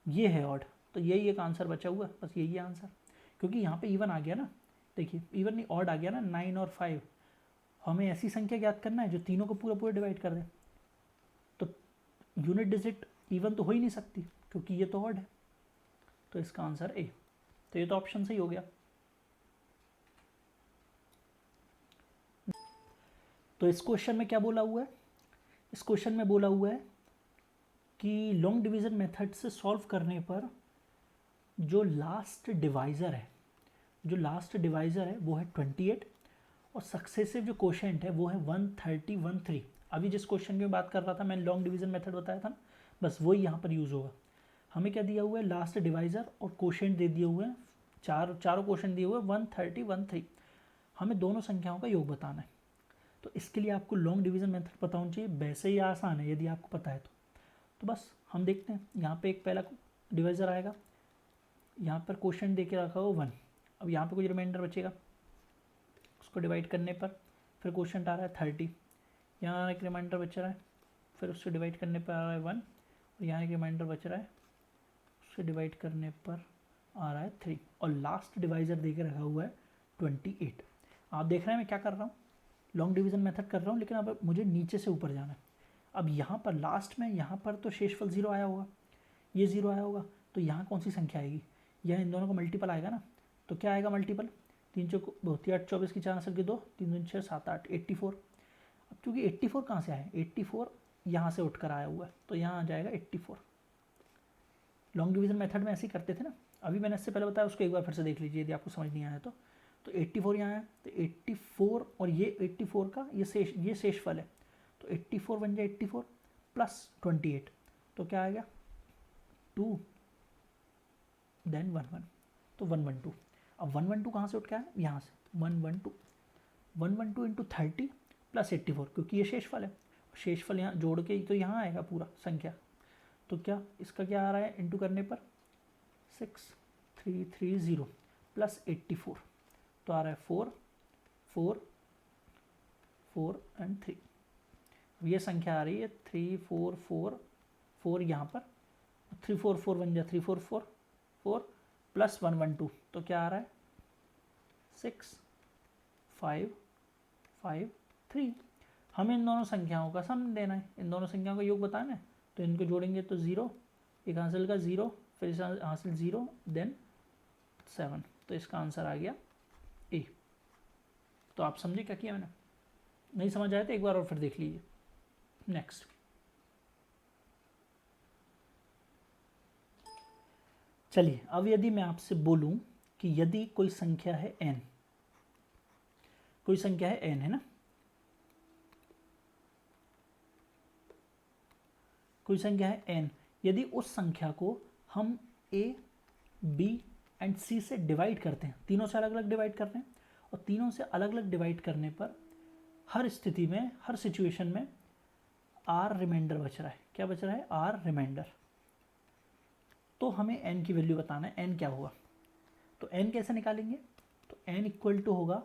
ये है ऑड, तो यही एक आंसर बचा हुआ, बस यही है आंसर। क्योंकि यहाँ पे इवन आ गया ना, देखिए इवन नहीं ऑड आ गया ना, 9 और 5। हमें ऐसी संख्या ज्ञात करना है जो तीनों को पूरा पूरा डिवाइड कर दे। तो यूनिट डिजिट इवन तो हो ही नहीं सकती क्योंकि ये तो ऑड है, तो इसका आंसर ए। तो ये तो ऑप्शन सही हो गया। तो इस क्वेश्चन में क्या बोला हुआ है? इस क्वेश्चन में बोला हुआ है कि लॉन्ग डिवीजन मेथड से सॉल्व करने पर जो लास्ट डिवाइज़र है, वो है 28, और सक्सेसिव जो क्वोशिएंट है वो है 130 13। अभी जिस क्वेश्चन की मैं बात कर रहा था, मैंने लॉन्ग डिवीजन मेथड बताया था ना, बस वही यहाँ पर यूज़ होगा। हमें क्या दिया हुआ है? लास्ट डिवाइज़र और क्वोशिएंट दे दिए हुए हैं, चारों क्वोशिएंट दिए हुए हैं 130 13। हमें दोनों संख्याओं का योग बताना है। तो इसके लिए आपको लॉन्ग डिवीजन मेथड पता होना चाहिए। वैसे ही आसान है यदि आपको पता है तो बस हम देखते हैं। यहाँ पे एक पहला डिवाइज़र आएगा, यहाँ पर क्वोशिएंट दे के रखा हुआ 1। अब यहाँ पे कुछ रिमाइंडर बचेगा, उसको डिवाइड करने पर फिर क्वोशिएंट आ रहा है 30। यहाँ एक रिमाइंडर बच रहा है, फिर उससे डिवाइड करने पर आ रहा है 1, और यहाँ एक रिमाइंडर बच रहा है, उससे डिवाइड करने पर आ रहा है 3, और लास्ट डिवाइज़र दे के रखा हुआ है 28। आप देख रहे हैं मैं क्या कर रहा हूँ? लॉन्ग डिवीजन मेथड कर रहा हूँ, लेकिन अब मुझे नीचे से ऊपर जाना है। अब यहाँ पर लास्ट में, यहाँ पर तो शेषफल 0 आया होगा, ये 0 आया होगा, तो यहाँ कौन सी संख्या आएगी? यह इन दोनों का मल्टीपल आएगा ना, तो क्या आएगा मल्टीपल? 3 चौक 8 24 की 4 की 2, 3 दूनी 6 7 8 84। अब चूँकि 84 कहाँ से आया? 84 यहाँ से उठकर आया हुआ है, तो यहाँ आ जाएगा 84। लॉन्ग डिवीजन मेथड में ऐसे ही करते थे ना, अभी मैंने इससे पहले बताया, उसको एक बार फिर से देख लीजिए यदि आपको समझ नहीं आया तो। 84 यहाँ है, तो 84 और ये 84 का ये शेषफल है, तो 84 बन जाए 84 प्लस 28, तो क्या आएगा? 2 देन 1 1, तो 112। अब 112 कहाँ से उठ के आया? यहाँ से 112 इंटू 30 प्लस 84, क्योंकि ये शेषफल है, शेषफल यहाँ जोड़ के तो यहाँ आएगा पूरा संख्या। तो क्या इसका क्या आ रहा है इंटू करने पर? 6330 प्लस 84, तो आ रहा है 4 4 4 एंड 3। अब ये संख्या आ रही है 3 4 4 4, यहाँ पर 3 4 4 बन जाए 3 4 4 4 प्लस 112, तो क्या आ रहा है? 6 5 5 3। हमें इन दोनों संख्याओं का सम देना है, इन दोनों संख्याओं का योग बताना है, तो इनको जोड़ेंगे तो 0, एक हासिल का 0, फिर इस हासिल 0, देन 7, तो इसका आंसर आ गया ए। तो आप समझे क्या किया मैंने? नहीं समझ आया तो एक बार और फिर देख लीजिए। नेक्स्ट, चलिए अब यदि मैं आपसे बोलूं कि यदि कोई संख्या है n, कोई संख्या है n, है ना, कोई संख्या है n, यदि उस संख्या को हम a, b एंड c से डिवाइड करते हैं, तीनों से अलग अलग डिवाइड कर रहे हैं, और तीनों से अलग अलग डिवाइड करने पर हर स्थिति में, हर सिचुएशन में r रिमाइंडर बच रहा है। क्या बच रहा है? r remainder. तो हमें n की वैल्यू बताना है, n क्या होगा। तो n कैसे निकालेंगे? तो n इक्वल टू होगा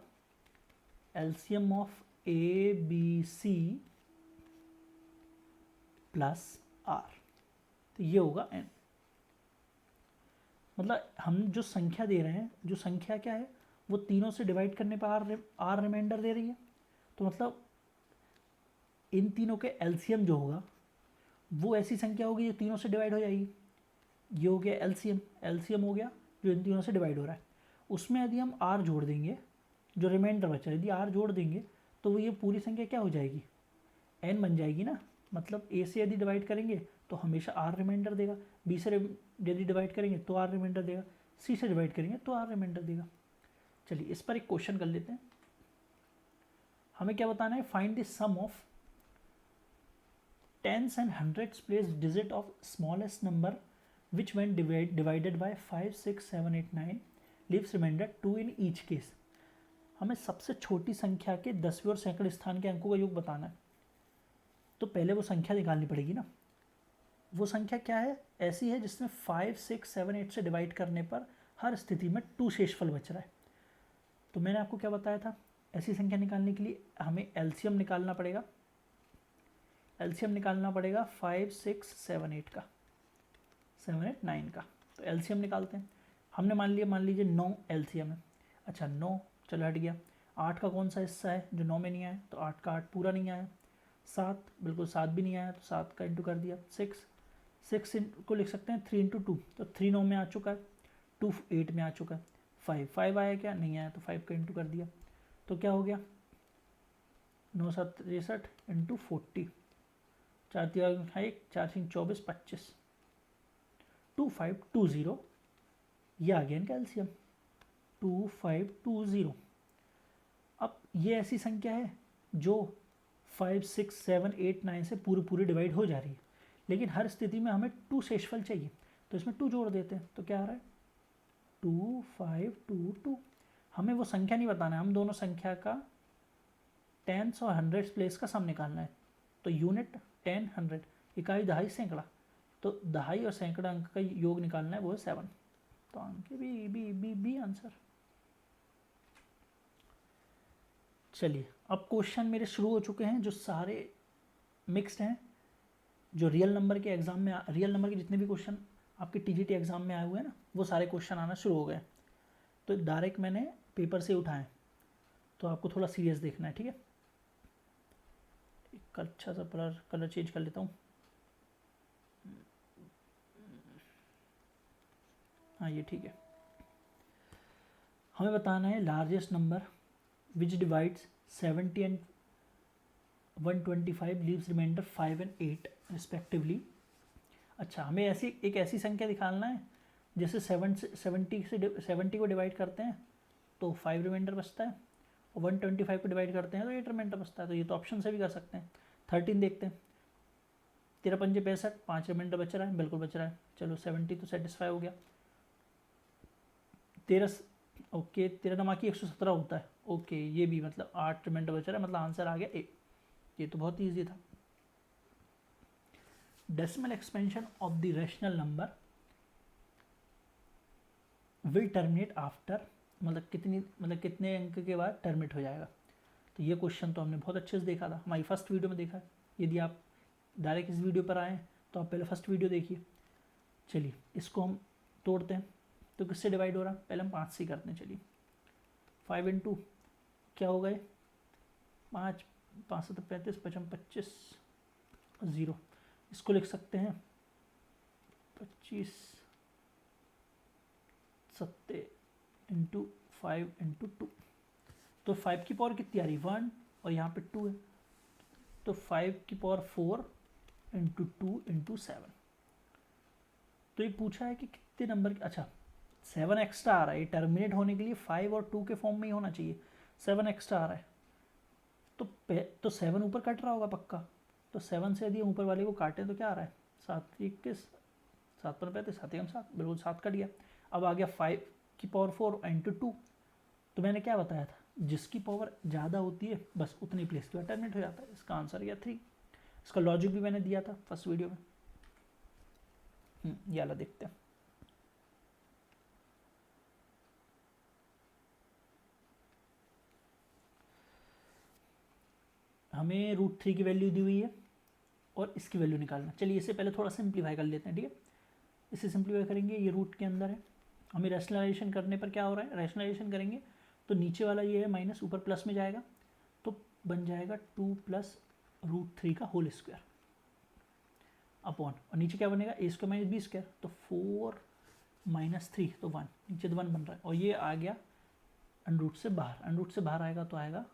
LCM of a b c plus r। तो ये होगा n। मतलब हम जो संख्या दे रहे हैं, जो संख्या क्या है, वो तीनों से डिवाइड करने पर r रिमाइंडर दे रही है। तो मतलब इन तीनों के एलसीएम जो होगा वो ऐसी संख्या होगी जो तीनों से डिवाइड हो जाएगी। ये हो गया एलसीएम, एलसीएम हो गया जो इन तीनों से डिवाइड हो रहा है। उसमें यदि हम r जोड़ देंगे, जो रिमाइंडर बचा है, यदि r जोड़ देंगे तो वो ये पूरी संख्या क्या हो जाएगी? n बन जाएगी ना। मतलब a से यदि डिवाइड करेंगे तो हमेशा r रिमाइंडर देगा, b से यदि डिवाइड करेंगे तो r रिमाइंडर देगा, c से डिवाइड करेंगे तो r रिमाइंडर देगा। चलिए इस पर एक क्वेश्चन कर लेते हैं। हमें क्या बताना है? Find the sum of tens and hundreds place digit of smallest number which when divided by 5, 6, 7, 8, 9 leaves remainder 2 in each case। हमें सबसे छोटी संख्या के 10वें और सैकड़े स्थान के अंकों का योग बताना है। तो पहले वो संख्या निकालनी पड़ेगी ना। वो संख्या क्या है? ऐसी है जिसमें 5, 6, 7, 8 से डिवाइड करने पर हर स्थिति में 2 शेषफल बच रहा है। तो मैंने आपको क्या बताया था? ऐसी संख्या निकालने के लिए हमें एलसीएम निकालना पड़ेगा। एलसीएम निकालना पड़ेगा 5, 6, 7, 8 का, 7, 8, 9 का। तो एलसीएम निकालते हैं। हमने मान लीजिए 9 एलसीएम है। अच्छा 9 चलो हट गया। 8 का कौन सा हिस्सा है जो 9 में नहीं आया? तो 8 का 8 पूरा नहीं आया। 7 बिल्कुल 7 भी नहीं आया, तो 7 का इंटू कर दिया। 6 को लिख सकते हैं 3 इंटू 2, तो 3 9 में आ चुका है, 2 8 में आ चुका है। 5 आया क्या? नहीं आया, तो 5 का इंटू कर दिया। तो क्या हो गया? 9 7 63 इंटू 40, 4 3 1, 4 3 24, 25, 2520। ये आ गया इनका एलसीएम 2520। अब ये ऐसी संख्या है जो 5, 6, 7, 8, 9 से पूरी डिवाइड हो जा रही है, लेकिन हर स्थिति में हमें 2 शेषफल चाहिए। तो इसमें 2 जोड़ देते हैं, तो क्या आ रहा है? 2 5 2 2। हमें वो संख्या नहीं बताना है, हम दोनों संख्या का टेंस और हंड्रेड्स प्लेस का सम निकालना है। तो यूनिट 10 100, इकाई दहाई सैकड़ा, तो दहाई और सैकड़ा अंक का योग निकालना है, वो है 7। तो अंक बी आंसर। चलिए अब क्वेश्चन मेरे शुरू हो चुके हैं जो सारे मिक्स्ड हैं, जो रियल नंबर के एग्जाम में, रियल नंबर के जितने भी क्वेश्चन आपके टीजीटी एग्जाम में आए हुए हैं ना, वो सारे क्वेश्चन आना शुरू हो गए। तो डायरेक्ट मैंने पेपर से उठाए, तो आपको थोड़ा सीरियस देखना है, ठीक है। एक अच्छा सा कलर चेंज कर लेता हूँ। हाँ ये ठीक है। हमें बताना है largest number which divides 70 and 125 leaves remainder 5 and 8 respectively. अच्छा हमें एक ऐसी संख्या निकालना है जैसे 70 को डिवाइड करते हैं तो 5 रिमाइंडर बचता है, और 125 को डिवाइड करते हैं तो 8 रिमाइंडर बचता है। तो ये तो ऑप्शन से भी कर सकते हैं। 13 देखते हैं, 13 पंजे 65, 5 रिमाइंडर बच रहा है, बिल्कुल बच रहा है। चलो 70 तो सेटिस्फाई हो गया। 13 ओके, 13 नमाकी 117 होता है। ओके ये भी मतलब 8 रिमाइंडर बच रहा है, मतलब आंसर आ गया ए। ये तो बहुत ईजी था। Decimal expansion of the rational number will terminate after, मतलब कितने अंक के बाद टर्मिनेट हो जाएगा। तो ये क्वेश्चन तो हमने बहुत अच्छे से देखा था, हमारी फर्स्ट वीडियो में देखा है। यदि आप डायरेक्ट इस वीडियो पर आए तो आप पहले फर्स्ट वीडियो देखिए। चलिए इसको हम तोड़ते हैं। तो किससे डिवाइड हो रहा है? पहले हम 5 से करते हैं। चलिए 5 इंटू क्या हो गए? 5 5 7 35 55 25 0। इसको लिख सकते हैं 25 सत्ते इंटू 5 इंटू 2। तो 5 की पावर कितनी आ रही 1 और यहाँ पे 2 है, तो 5 की पावर 4 इंटू 2 इंटू 7। तो ये पूछा है कि कितने नंबर, अच्छा 7 एक्स्ट्रा आ रहा है, ये टर्मिनेट होने के लिए 5 और 2 के फॉर्म में ही होना चाहिए, 7 एक्स्ट्रा आ रहा है। तो 7 ऊपर कट रहा होगा पक्का, तो 7 से यदि ऊपर वाले को काटें तो क्या आ रहा है 7 21, 7 पर 35, 7 एकम 7, बिल्कुल 7 कट गया। अब आ गया 5 की पावर 4 इंटू 2। तो मैंने क्या बताया था, जिसकी पावर ज़्यादा होती है बस उतनी प्लेस के बाद टर्मिनेट हो जाता है। इसका आंसर गया 3। इसका लॉजिक भी मैंने दिया था फर्स्ट वीडियो में। ये वाला देखते हैं। हमें √3 की वैल्यू दी हुई है और इसकी वैल्यू निकालना। चलिए इससे पहले थोड़ा सिंप्लीफाई कर लेते हैं, ठीक है। इसे सिंप्लीफाई करेंगे, ये रूट के अंदर है, हमें रैशनलाइजेशन करने पर क्या हो रहा है, रैशनलाइजेशन करेंगे तो नीचे वाला ये है माइनस, ऊपर प्लस में जाएगा, तो बन जाएगा 2 प्लस √3 का होल स्क्वायर अपॉन, और नीचे क्या बनेगा a square minus b square, तो 4 माइनस 3 तो 1, नीचे तो 1 बन रहा है, और ये आ गया अंडरूट से बाहर, अंडरूट से बाहर आएगा तो आएगा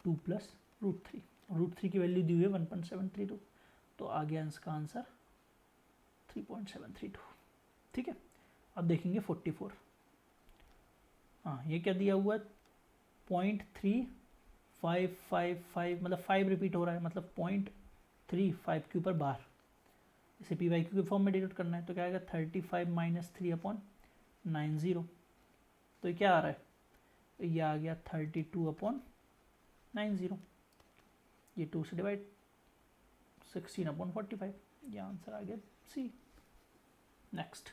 2 प्लस √3, √3 की वैल्यू दी हुई है 1.732, तो आ गया इसका आंसर 3.732, ठीक है। अब देखेंगे 44, हाँ ये क्या दिया हुआ है 0.3555, मतलब 5 रिपीट हो रहा है, मतलब 0.35 के ऊपर बार, इसे पी वाई क्यू के फॉर्म में डिनोट करना है, तो क्या आएगा 35 माइनस 3 अपॉन 90, तो ये क्या आ रहा है, ये आ गया 32 अपॉन 90, ये 2 से डिवाइड 16 अपॉन 45, ये आंसर आ गया सी। नेक्स्ट,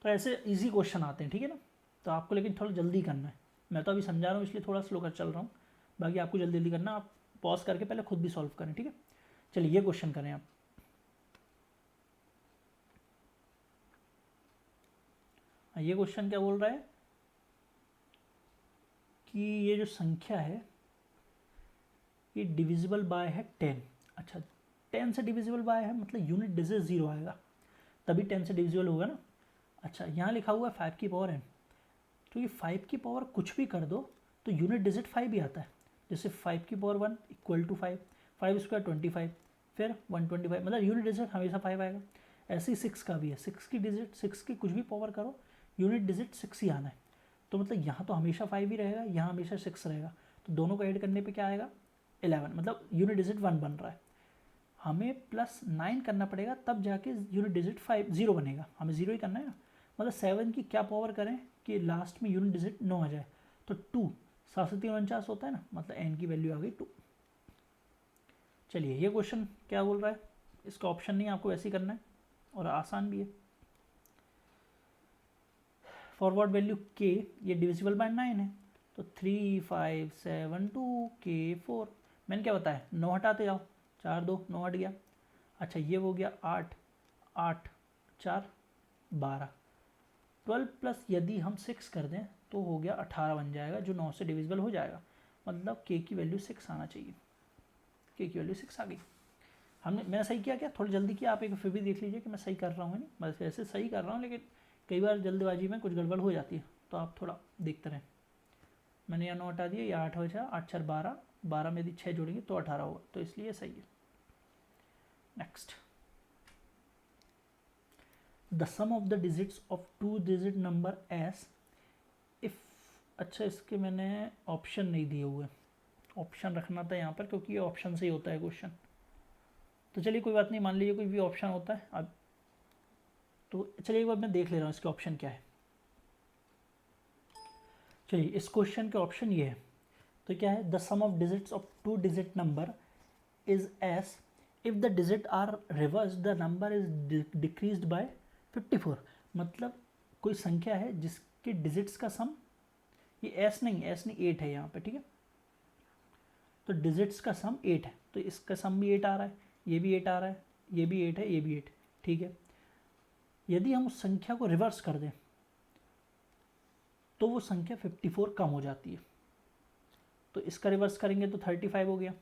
तो ऐसे इजी क्वेश्चन आते हैं, ठीक है ना, तो आपको लेकिन थोड़ा जल्दी करना है, मैं तो अभी समझा रहा हूँ इसलिए थोड़ा स्लो कर चल रहा हूँ, बाकी आपको जल्दी जल्दी करना, आप पॉज करके पहले खुद भी सॉल्व करें, ठीक है। चलिए ये क्वेश्चन करें आप, ये क्वेश्चन क्या बोल रहा है कि ये जो संख्या है ये डिविजिबल बाय है 10। अच्छा 10 से डिविजिबल बाय है, मतलब यूनिट डिजिट 0 आएगा तभी 10 से डिविजिबल होगा ना। अच्छा यहाँ लिखा हुआ है 5 की पावर n, तो ये 5 की पावर कुछ भी कर दो तो यूनिट डिजिट 5 ही आता है, जैसे 5 की पावर 1 इक्वल टू 5, 5 स्क्वायर 25, फिर 125, मतलब यूनिट डिजिट हमेशा 5 आएगा। ऐसे ही 6 का भी है, 6 की डिजिट, 6 की कुछ भी पावर करो यूनिट डिजिट 6 ही आना है, तो मतलब यहाँ तो हमेशा 5 ही रहेगा, यहाँ हमेशा 6 रहेगा, तो दोनों को ऐड करने पे क्या आएगा 11, मतलब यूनिट डिजिट 1 बन रहा है। हमें +9 करना पड़ेगा तब जाके यूनिट डिजिट 0 बनेगा, हमें 0 ही करना है ना, मतलब 7 की क्या पावर करें कि लास्ट में यूनिट डिजिट 9 आ जाए, तो 2, 7 से 3 49 होता है ना, मतलब n की वैल्यू आ गई 2। चलिए ये क्वेश्चन क्या बोल रहा है, इसका ऑप्शन नहीं आपको वैसे ही करना है और आसान भी है। फॉरवर्ड वैल्यू k ये डिविजिबल बाय 9 है, तो 3 5 7 2 k 4, मैंने क्या बताया 9 हटाते जाओ, 4 2 9 हट गया। अच्छा ये हो गया 8 8 4 12, 12 प्लस यदि हम 6 कर दें तो हो गया 18 बन जाएगा, जो 9 से डिविजिबल हो जाएगा, मतलब k की वैल्यू 6 आना चाहिए, k की वैल्यू 6 आ गई। मैंने सही किया क्या, थोड़ी जल्दी किया, आप एक फिर भी देख लीजिए कि मैं सही कर रहा हूँ, नहीं बस ऐसे सही कर रहा हूँ, लेकिन कई बार जल्दबाजी में कुछ गड़बड़ हो जाती है, तो आप थोड़ा देखते रहें। मैंने यहाँ 9 हटा दिया, या 8 हो जाए, 8 4 12, 12 में यदि 6 जोड़ेंगे तो 18 होगा, तो इसलिए सही है। Next, the sum of the digits of 2 digit number s if, अच्छा इसके मैंने ऑप्शन नहीं दिए हुए, ऑप्शन रखना था यहाँ पर क्योंकि ये ऑप्शन से ही होता है क्वेश्चन, तो चलिए कोई बात नहीं, मान लीजिए कोई भी ऑप्शन होता है अब, तो चलिए एक बार मैं देख ले रहा हूँ इसके ऑप्शन क्या है। चलिए इस क्वेश्चन के ऑप्शन ये है, तो क्या है, the sum of digits of 2 digit number is s if the digit are reverse the number is decreased by 54, मतलब कोई संख्या है जिसके डिजिट्स का सम, ये एस नहीं 8 है यहाँ पे, ठीक है, तो डिजिट्स का सम 8 है, तो इसका सम भी 8 आ रहा है, ये भी 8 आ रहा है, ये भी 8 है, ये भी 8, ठीक है। यदि हम उस संख्या को रिवर्स कर दें तो वो संख्या 54 कम हो जाती है, तो इसका रिवर्स करेंगे तो 35 हो गया,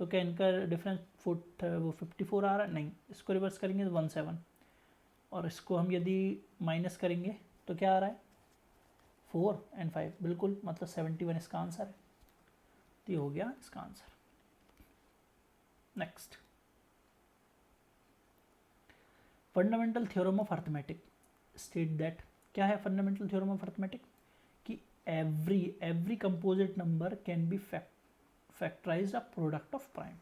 तो क्या इनका डिफरेंस वो 54 आ रहा है? नहीं, इसको रिवर्स करेंगे तो 17, और इसको हम यदि माइनस करेंगे तो क्या आ रहा है? 4 और 5, बिल्कुल, मतलब 71 इसका आंसर है। तो ये हो गया इसका answer. Next, fundamental theorem of arithmetic state that. क्या है फंडामेंटल थ्योरम ऑफ अर्थमेटिक? कि every composite number can be factorised a product of prime.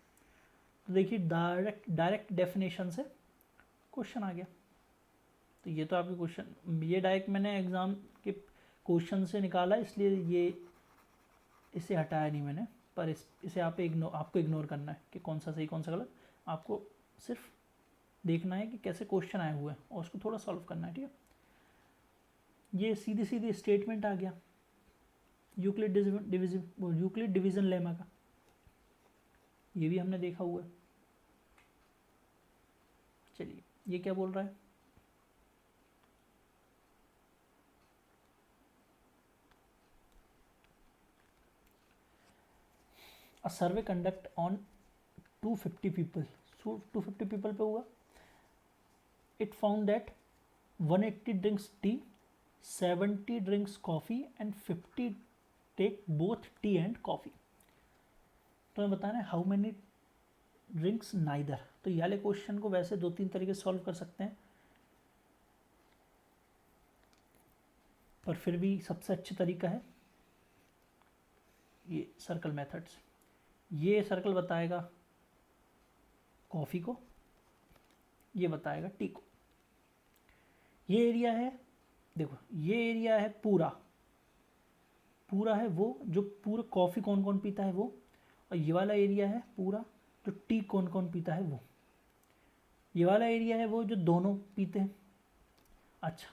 तो देखिए डायरेक्ट डेफिनेशन से क्वेश्चन आ गया। तो ये तो आपके क्वेश्चन, ये डायरेक्ट मैंने एग्जाम के क्वेश्चन से निकाला, इसलिए ये इसे हटाया नहीं मैंने, पर इसे आपको इग्नोर करना है कि कौन सा सही कौन सा गलत। आपको सिर्फ देखना है कि कैसे क्वेश्चन आए हुए हैं और उसको थोड़ा सॉल्व करना है, ठीक है। ये सीधी सीधी स्टेटमेंट आ गया यूक्लिड डिवीजन लेमा का, ये भी हमने देखा हुआ है। चलिए, ये क्या बोल रहा है? A survey conduct on 250 people, 250 people पे हुआ। It found that 180 drinks tea, 70 drinks coffee and 50 take both tea and coffee. तो मैं बताना है हाउ मैनी ड्रिंक्स नाइदर। तो ये वाले क्वेश्चन को वैसे 2-3 तरीके से सॉल्व कर सकते हैं, पर फिर भी सबसे अच्छा तरीका है ये सर्कल मेथड्स। ये सर्कल बताएगा कॉफ़ी को, ये बताएगा टी को। ये एरिया है, देखो ये एरिया है पूरा है वो जो पूरा कॉफ़ी कौन कौन पीता है वो, और ये वाला एरिया है पूरा जो टी कौन कौन पीता है वो। ये वाला एरिया है वो जो दोनों पीते हैं। अच्छा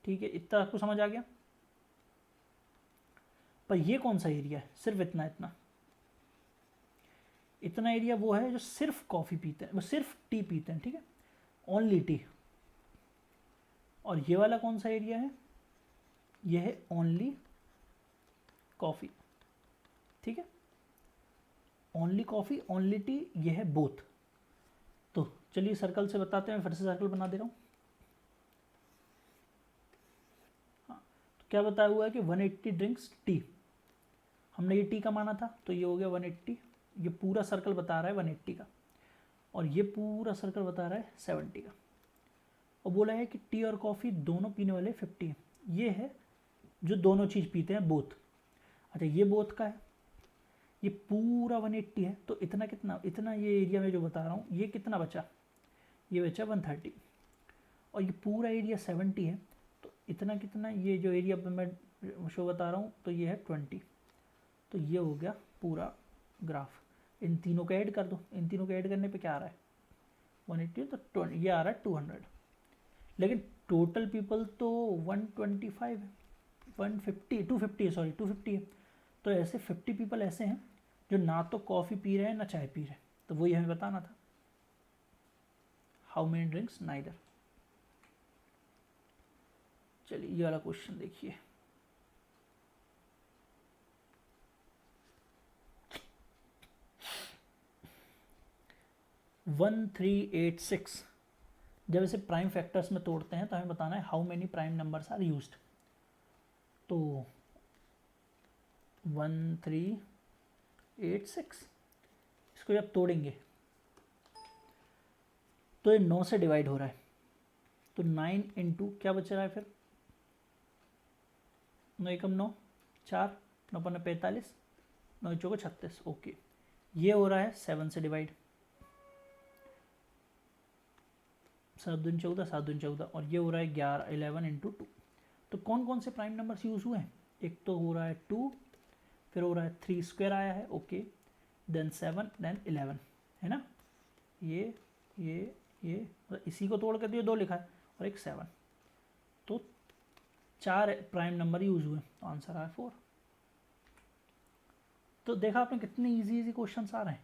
ठीक है, इतना आपको समझ आ गया। पर ये कौन सा एरिया है? सिर्फ इतना एरिया वो है जो सिर्फ कॉफ़ी पीते हैं, वो सिर्फ टी पीते हैं, ठीक है, ओनली टी। और ये वाला कौन सा एरिया है? ये है ओनली कॉफ़ी, ठीक है, ओनली कॉफ़ी ओनली टी, ये है बोथ। तो चलिए सर्कल से बताते हैं, फिर से सर्कल बना दे रहा हूँ। हाँ, तो क्या बताया हुआ है कि 180 ड्रिंक्स टी, हमने ये टी का माना था, तो ये हो गया 180। ये पूरा सर्कल बता रहा है 180 का, और ये पूरा सर्कल बता रहा है 70 का। और बोला है कि टी और कॉफ़ी दोनों पीने वाले 50 हैं। ये है जो दोनों चीज़ पीते हैं, बोथ। अच्छा, ये बोथ का है, ये पूरा 180 है, तो इतना कितना, इतना ये एरिया में जो बता रहा हूँ, ये कितना बचा? ये बचा 130। और ये पूरा एरिया 70 है, तो इतना कितना, ये जो एरिया पे मैं शो बता रहा हूँ, तो ये है 20। तो ये हो गया पूरा ग्राफ। इन तीनों को ऐड कर दो, इन तीनों को ऐड करने पे क्या आ रहा है? 180, तो 20, ये आ रहा है 200। लेकिन टोटल पीपल तो 125 है, 150 250 है, सॉरी 250 है। तो ऐसे 50 पीपल ऐसे हैं जो ना तो कॉफ़ी पी रहे हैं ना चाय पी रहे हैं, तो वही हमें बताना था, हाउ मेनी ड्रिंक्स नाइदर। चलिए ये वाला क्वेश्चन देखिए। वन 386, जब इसे प्राइम फैक्टर्स में तोड़ते हैं तो हमें बताना है how many prime numbers are used. तो 1386, इसको जब तोड़ेंगे तो ये 9 से डिवाइड हो रहा है, तो 9 इंटू क्या बच रहा है फिर? 9 एकम 9, 4, 9 पंजे 45, 9 चौको 36। ओके, ये हो रहा है 7 से डिवाइड, 7 दूनी 14, 7 दूनी 14, और ये हो रहा है 11 इंटू 2। तो कौन कौन से प्राइम नंबर्स यूज़ हुए हैं? एक तो हो रहा है 2, फिर हो रहा है 3 स्क्वायर आया है, ओके, देन 7, देन 11, है ना। ये मतलब इसी को तोड़ कर दिए 2 लिखा है और एक 7, तो 4 प्राइम नंबर यूज हुए, तो आंसर आया 4। तो देखा आपने कितने इजी क्वेश्चन आ रहे हैं।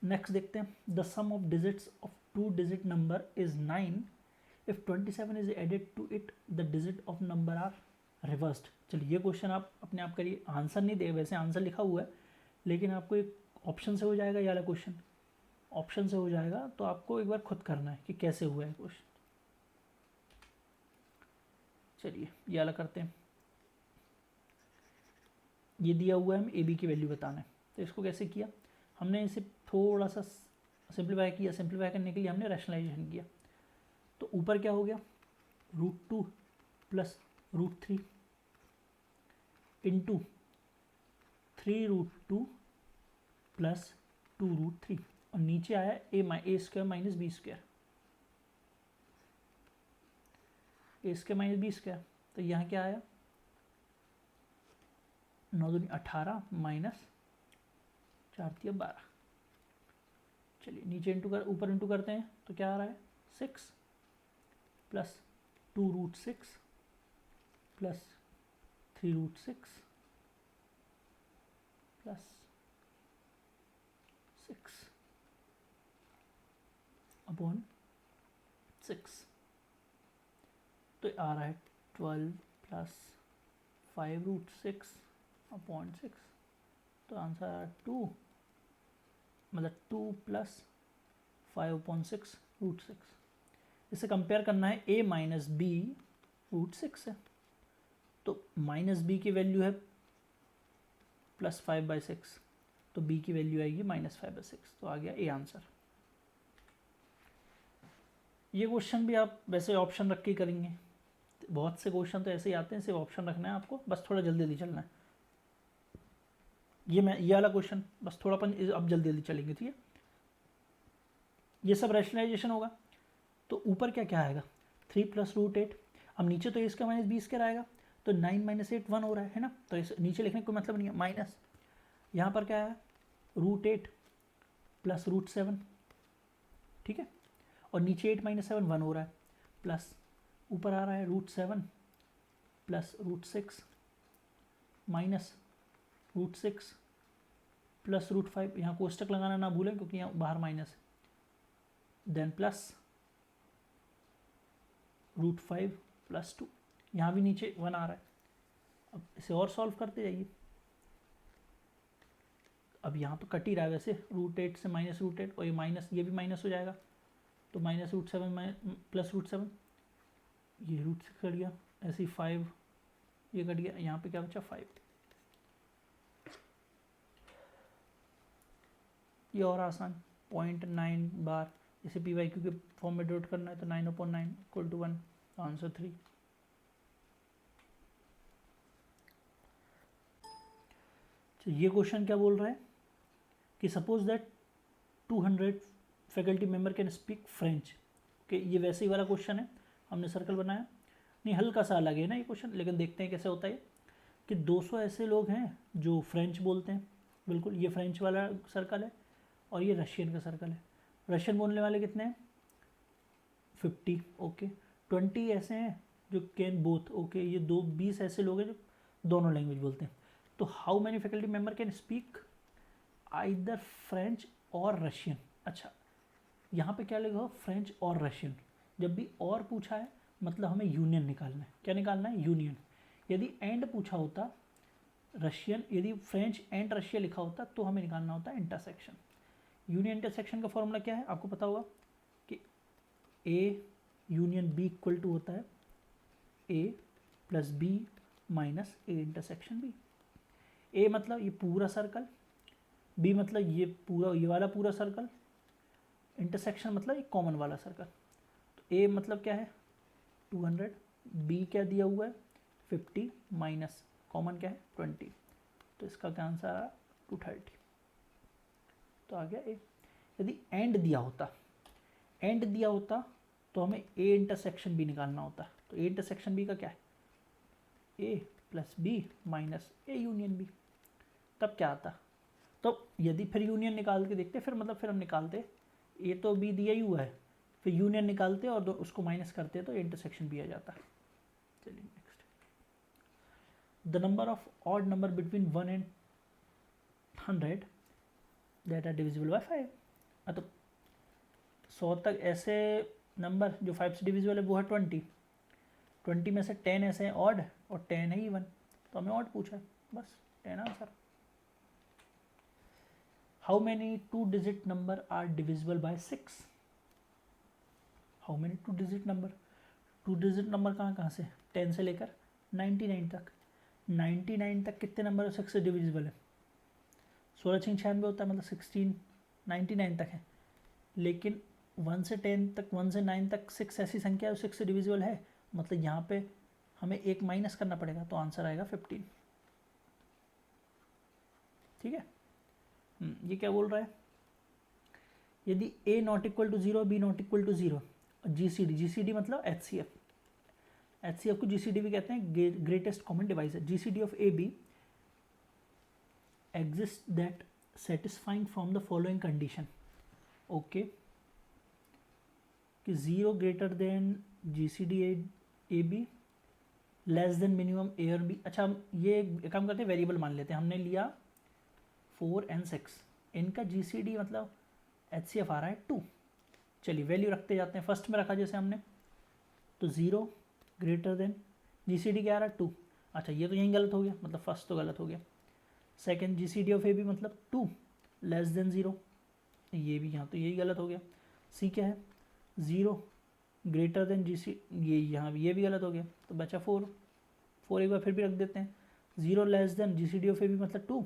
नेक्स्ट देखते हैं, the sum of digits of 2 digit number is 9 if 27 is added to it, the digit of number are reversed. चलिए ये क्वेश्चन आप अपने आप करिए, आंसर नहीं दे, वैसे आंसर लिखा हुआ है, लेकिन आपको एक ऑप्शन से हो जाएगा ये वाला क्वेश्चन, ऑप्शन से हो जाएगा, तो आपको एक बार खुद करना है कि कैसे हुआ है क्वेश्चन। चलिए ये वाला करते हैं। ये दिया हुआ है, हम ए बी की वैल्यू बताना है, तो इसको कैसे किया हमने, इसे थोड़ा सा सिंप्लीफाई किया, सिंप्लीफाई करने के लिए हमने रैशनलाइजेशन किया। तो ऊपर क्या हो गया, √2 प्लस √3 इंटू 3√2 प्लस 2√3, और नीचे आया ए स्क्वायर माइनस बी स्क्वायर, ए स्क्वायर माइनस बी स्क्वायर। तो यहाँ क्या आया, 9 दूनी 18 माइनस 4 तिया 12। चलिए नीचे इंटू कर, ऊपर इंटू करते हैं, तो क्या आ रहा है 6 प्लस 2√6 प्लस 3√6 प्लस 6 अपॉन 6। तो आ रहा है 12 प्लस 5√6 अपॉन 6। तो आंसर आ रहा है 2, मतलब 2 प्लस 5/6 इसे कंपेयर करना है a माइनस बी √6 से। तो माइनस बी की वैल्यू है +5/6, तो b की वैल्यू आएगी -5/6, तो आ गया ए आंसर। ये क्वेश्चन भी आप वैसे ऑप्शन रख के ही करेंगे, बहुत से क्वेश्चन तो ऐसे ही आते हैं, सिर्फ ऑप्शन रखना है आपको, बस थोड़ा जल्दी जल्दी चलना है। ये वाला क्वेश्चन बस थोड़ा अपन अब जल्दी जल्दी चलेंगे, ठीक है। ये सब रैशनलाइजेशन होगा, तो ऊपर क्या क्या आएगा 3 प्लस √8, अब नीचे तो इसका माइनस बी स्क्वायर आएगा, तो 9 - 8 1 हो रहा है ना, तो इस नीचे लिखने का कोई मतलब नहीं है, माइनस यहाँ पर क्या है √8 प्लस √7, ठीक है, और नीचे 8 - 7 1 हो रहा है, प्लस ऊपर आ रहा है √7 प्लस √6 माइनस √6 प्लस √5, यहाँ कोष्टक लगाना ना भूलें क्योंकि यहाँ बाहर माइनस है, देन प्लस √5 प्लस 2, यहाँ भी नीचे 1 आ रहा है। अब इसे और सॉल्व करते जाइए, अब यहाँ तो कट ही रहा है वैसे, √8 से माइनस √8, और ये माइनस, ये भी माइनस हो जाएगा, तो माइनस √7 प्लस √7, ये √6 कट गया, ऐसे ही 5 ये कट गया, यहाँ पे क्या बचा 5। ये और आसान 0.9 बार, इसे PYQ के फॉर्म में डिनोट करना है, तो 9/9 इक्वल टू 1, आंसर 3। तो ये क्वेश्चन क्या बोल रहा है कि suppose that 200 faculty member can speak French, okay, ये वैसे ही वाला क्वेश्चन है, हमने सर्कल बनाया, नहीं हल्का सा अलग है ना ये क्वेश्चन, लेकिन देखते हैं कैसे होता है कि 200 ऐसे लोग हैं जो फ्रेंच बोलते हैं, बिल्कुल ये फ्रेंच वाला सर्कल है, और ये रशियन का सर्कल है। रशियन बोलने वाले कितने हैं 50, ओके, 20 ऐसे हैं जो कैन बोथ, ओके, ये 20 ऐसे लोग हैं जो दोनों लैंग्वेज बोलते हैं। तो how many faculty member can speak either French और रशियन। अच्छा, यहाँ पे क्या लिखा फ्रेंच और रशियन, जब भी और पूछा है मतलब हमें यूनियन निकालना है, क्या निकालना है यूनियन। यदि एंड पूछा होता रशियन, यदि फ्रेंच एंड रशिया लिखा होता तो हमें निकालना होता इंटरसेक्शन। यूनियन इंटरसेक्शन का फॉर्मूला क्या है आपको पता होगा कि A union B equal to होता है A plus B minus A intersection B. A मतलब ये पूरा सर्कल, बी मतलब ये पूरा, ये वाला पूरा सर्कल, इंटरसेक्शन मतलब ये कॉमन वाला सर्कल। तो ए मतलब क्या है 200, बी क्या दिया हुआ है 50 माइनस कॉमन क्या है 20, तो इसका क्या आंसर आ 230, तो आ गया ए। यदि एंड दिया होता तो हमें ए इंटरसेक्शन बी निकालना होता, तो ए इंटरसेक्शन बी का क्या है A plus B minus A union B, तब क्या आता। तो यदि फिर यूनियन निकाल के देखते फिर मतलब फिर हम निकालते ए तो बी दिया ही हुआ है, फिर यूनियन निकालते और उसको माइनस करते तो इंटरसेक्शन भी आ जाता। चलिए next, the number of odd number between 1 and 100 that are divisible by 5। तो 100 तक ऐसे नंबर जो 5 से डिविजिबल है वो है 20 में से 10 ऐसे हैं ऑड और 10 है इवन, तो हमें ऑड पूछा है, बस 10 answer. How many 2-digit number are divisible by 6? How many 2-digit number, 2-digit number कहाँ से, 10 से लेकर 99 तक, 99 तक कितने नंबर 6 से डिविजिबल है? 16×96 होता है, मतलब 16 99 तक है। लेकिन 1 से 10 तक, 1 से 9 तक 6 ऐसी संख्या है 6 से डिविजिबल है, मतलब यहाँ पे हमें एक माइनस करना पड़ेगा, तो आंसर आएगा 15। ठीक है। ये क्या बोल रहा है, यदि a not equal to 0, b not equal to 0, GCD, GCD मतलब HCF, HCF को GCD भी कहते हैं, greatest common divisor. GCD of A B exist that satisfying from the following condition. Okay, कि 0 greater than GCD A B, less than minimum A और बी। अच्छा, हम ये काम करते हैं, वेरिएबल मान लेते हैं, हमने लिया 4 and 6, इनका GCD मतलब HCF आ रहा है 2। चलिए वैल्यू रखते जाते हैं, फर्स्ट में रखा जैसे हमने, तो 0 ग्रेटर देन GCD क्या आ रहा है 2। अच्छा, ये तो यहीं गलत हो गया, मतलब फर्स्ट तो गलत हो गया। Second GCD of A b मतलब 2 लेस देन 0, ये भी यहाँ तो यही गलत हो गया। सी क्या है, 0 ग्रेटर देन GC, ये यहाँ भी ये भी गलत हो गया, तो बचा 4 एक बार फिर भी रख देते हैं। 0 less than GCD of A b मतलब 2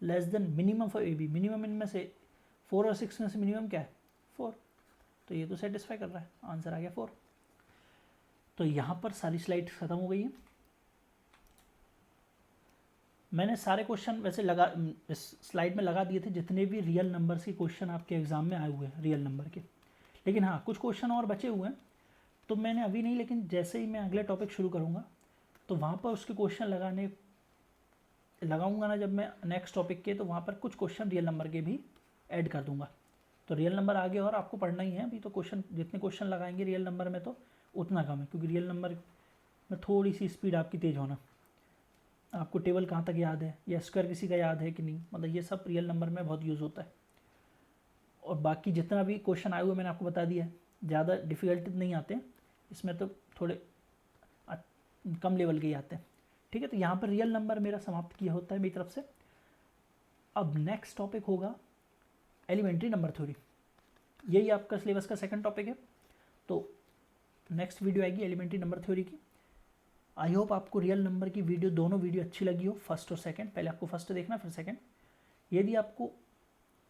less than minimum for a b, minimum इनमें से 4 और 6 में से मिनिमम क्या है 4, तो ये तो सेटिस्फाई कर रहा है, आंसर आ गया 4। तो यहाँ पर सारी स्लाइड खत्म हो गई है। मैंने सारे क्वेश्चन वैसे लगा इस स्लाइड में लगा दिए थे, जितने भी रियल नंबर्स के क्वेश्चन आपके एग्जाम में आए हुए हैं रियल नंबर के। लेकिन हाँ, कुछ क्वेश्चन और बचे हुए हैं, तो मैंने अभी नहीं, लेकिन जैसे ही मैं अगले टॉपिक शुरू करूँगा तो वहाँ पर उसके क्वेश्चन लगाऊंगा ना, जब मैं नेक्स्ट टॉपिक के, तो वहाँ पर कुछ क्वेश्चन रियल नंबर के भी ऐड कर दूंगा। तो रियल नंबर आगे और आपको पढ़ना ही है अभी, तो क्वेश्चन जितने क्वेश्चन लगाएंगे रियल नंबर में तो उतना कम है, क्योंकि रियल नंबर में थोड़ी सी स्पीड आपकी तेज़ होना। आपको टेबल कहाँ तक याद है, या स्क्वायर किसी का याद है कि नहीं, मतलब ये सब रियल नंबर में बहुत यूज़ होता है। और बाकी जितना भी क्वेश्चन आए हुए मैंने आपको बता दिया है, ज़्यादा डिफ़िकल्ट नहीं आते इसमें, तो थोड़े कम लेवल के ही आते हैं। ठीक है, तो यहाँ पर रियल नंबर मेरा समाप्त किया होता है मेरी तरफ से। अब नेक्स्ट टॉपिक होगा एलिमेंट्री नंबर थ्योरी, यही आपका सिलेबस का सेकंड टॉपिक है। तो नेक्स्ट वीडियो आएगी एलिमेंट्री नंबर थ्योरी की। आई होप आपको रियल नंबर की वीडियो, दोनों वीडियो अच्छी लगी हो, फर्स्ट और सेकंड। पहले आपको फर्स्ट देखना फिर सेकंड। यदि आपको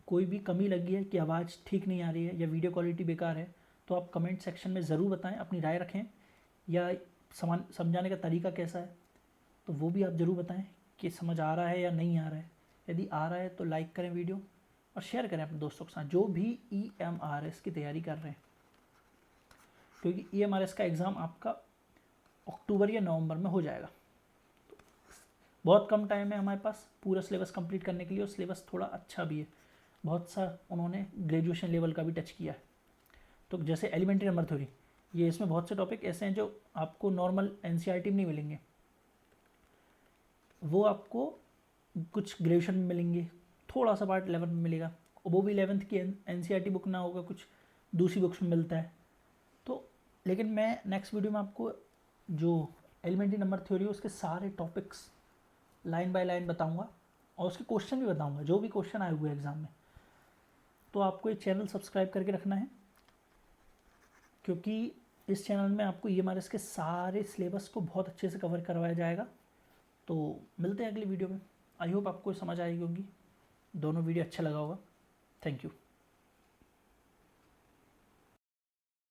कोई भी कमी लगी है कि आवाज़ ठीक नहीं आ रही है या वीडियो क्वालिटी बेकार है, तो आप कमेंट सेक्शन में ज़रूर बताएं, अपनी राय रखें, या समझाने का तरीका कैसा है तो वो भी आप ज़रूर बताएं कि समझ आ रहा है या नहीं आ रहा है। यदि आ रहा है तो लाइक करें वीडियो और शेयर करें अपने दोस्तों के साथ जो भी EMRS की तैयारी कर रहे हैं, क्योंकि EMRS का एग्ज़ाम आपका अक्टूबर या नवंबर में हो जाएगा। तो बहुत कम टाइम है हमारे पास पूरा सिलेबस कंप्लीट करने के लिए, और सिलेबस थोड़ा अच्छा भी है, बहुत सा उन्होंने ग्रेजुएशन लेवल का भी टच किया है। तो जैसे एलिमेंट्री नंबर थ्योरी, ये इसमें बहुत से टॉपिक ऐसे हैं जो आपको नॉर्मल NCERT में नहीं मिलेंगे, वो आपको कुछ ग्रेजुएशन में मिलेंगे, थोड़ा सा पार्ट 11 में मिलेगा, वो भी 11th की NCERT बुक ना होगा, कुछ दूसरी बुक्स में मिलता है। तो लेकिन मैं नेक्स्ट वीडियो में आपको जो एलिमेंट्री नंबर थ्योरी उसके सारे टॉपिक्स लाइन बाय लाइन बताऊंगा, और उसके क्वेश्चन भी बताऊंगा, जो भी क्वेश्चन आए हुए एग्ज़ाम में। तो आपको ये चैनल सब्सक्राइब करके रखना है, क्योंकि इस चैनल में आपको EMRS के सारे सिलेबस को बहुत अच्छे से कवर करवाया जाएगा। तो मिलते हैं अगली वीडियो में। आई होप आपको समझ आएगी होगी, दोनों वीडियो अच्छा लगा होगा। Thank you.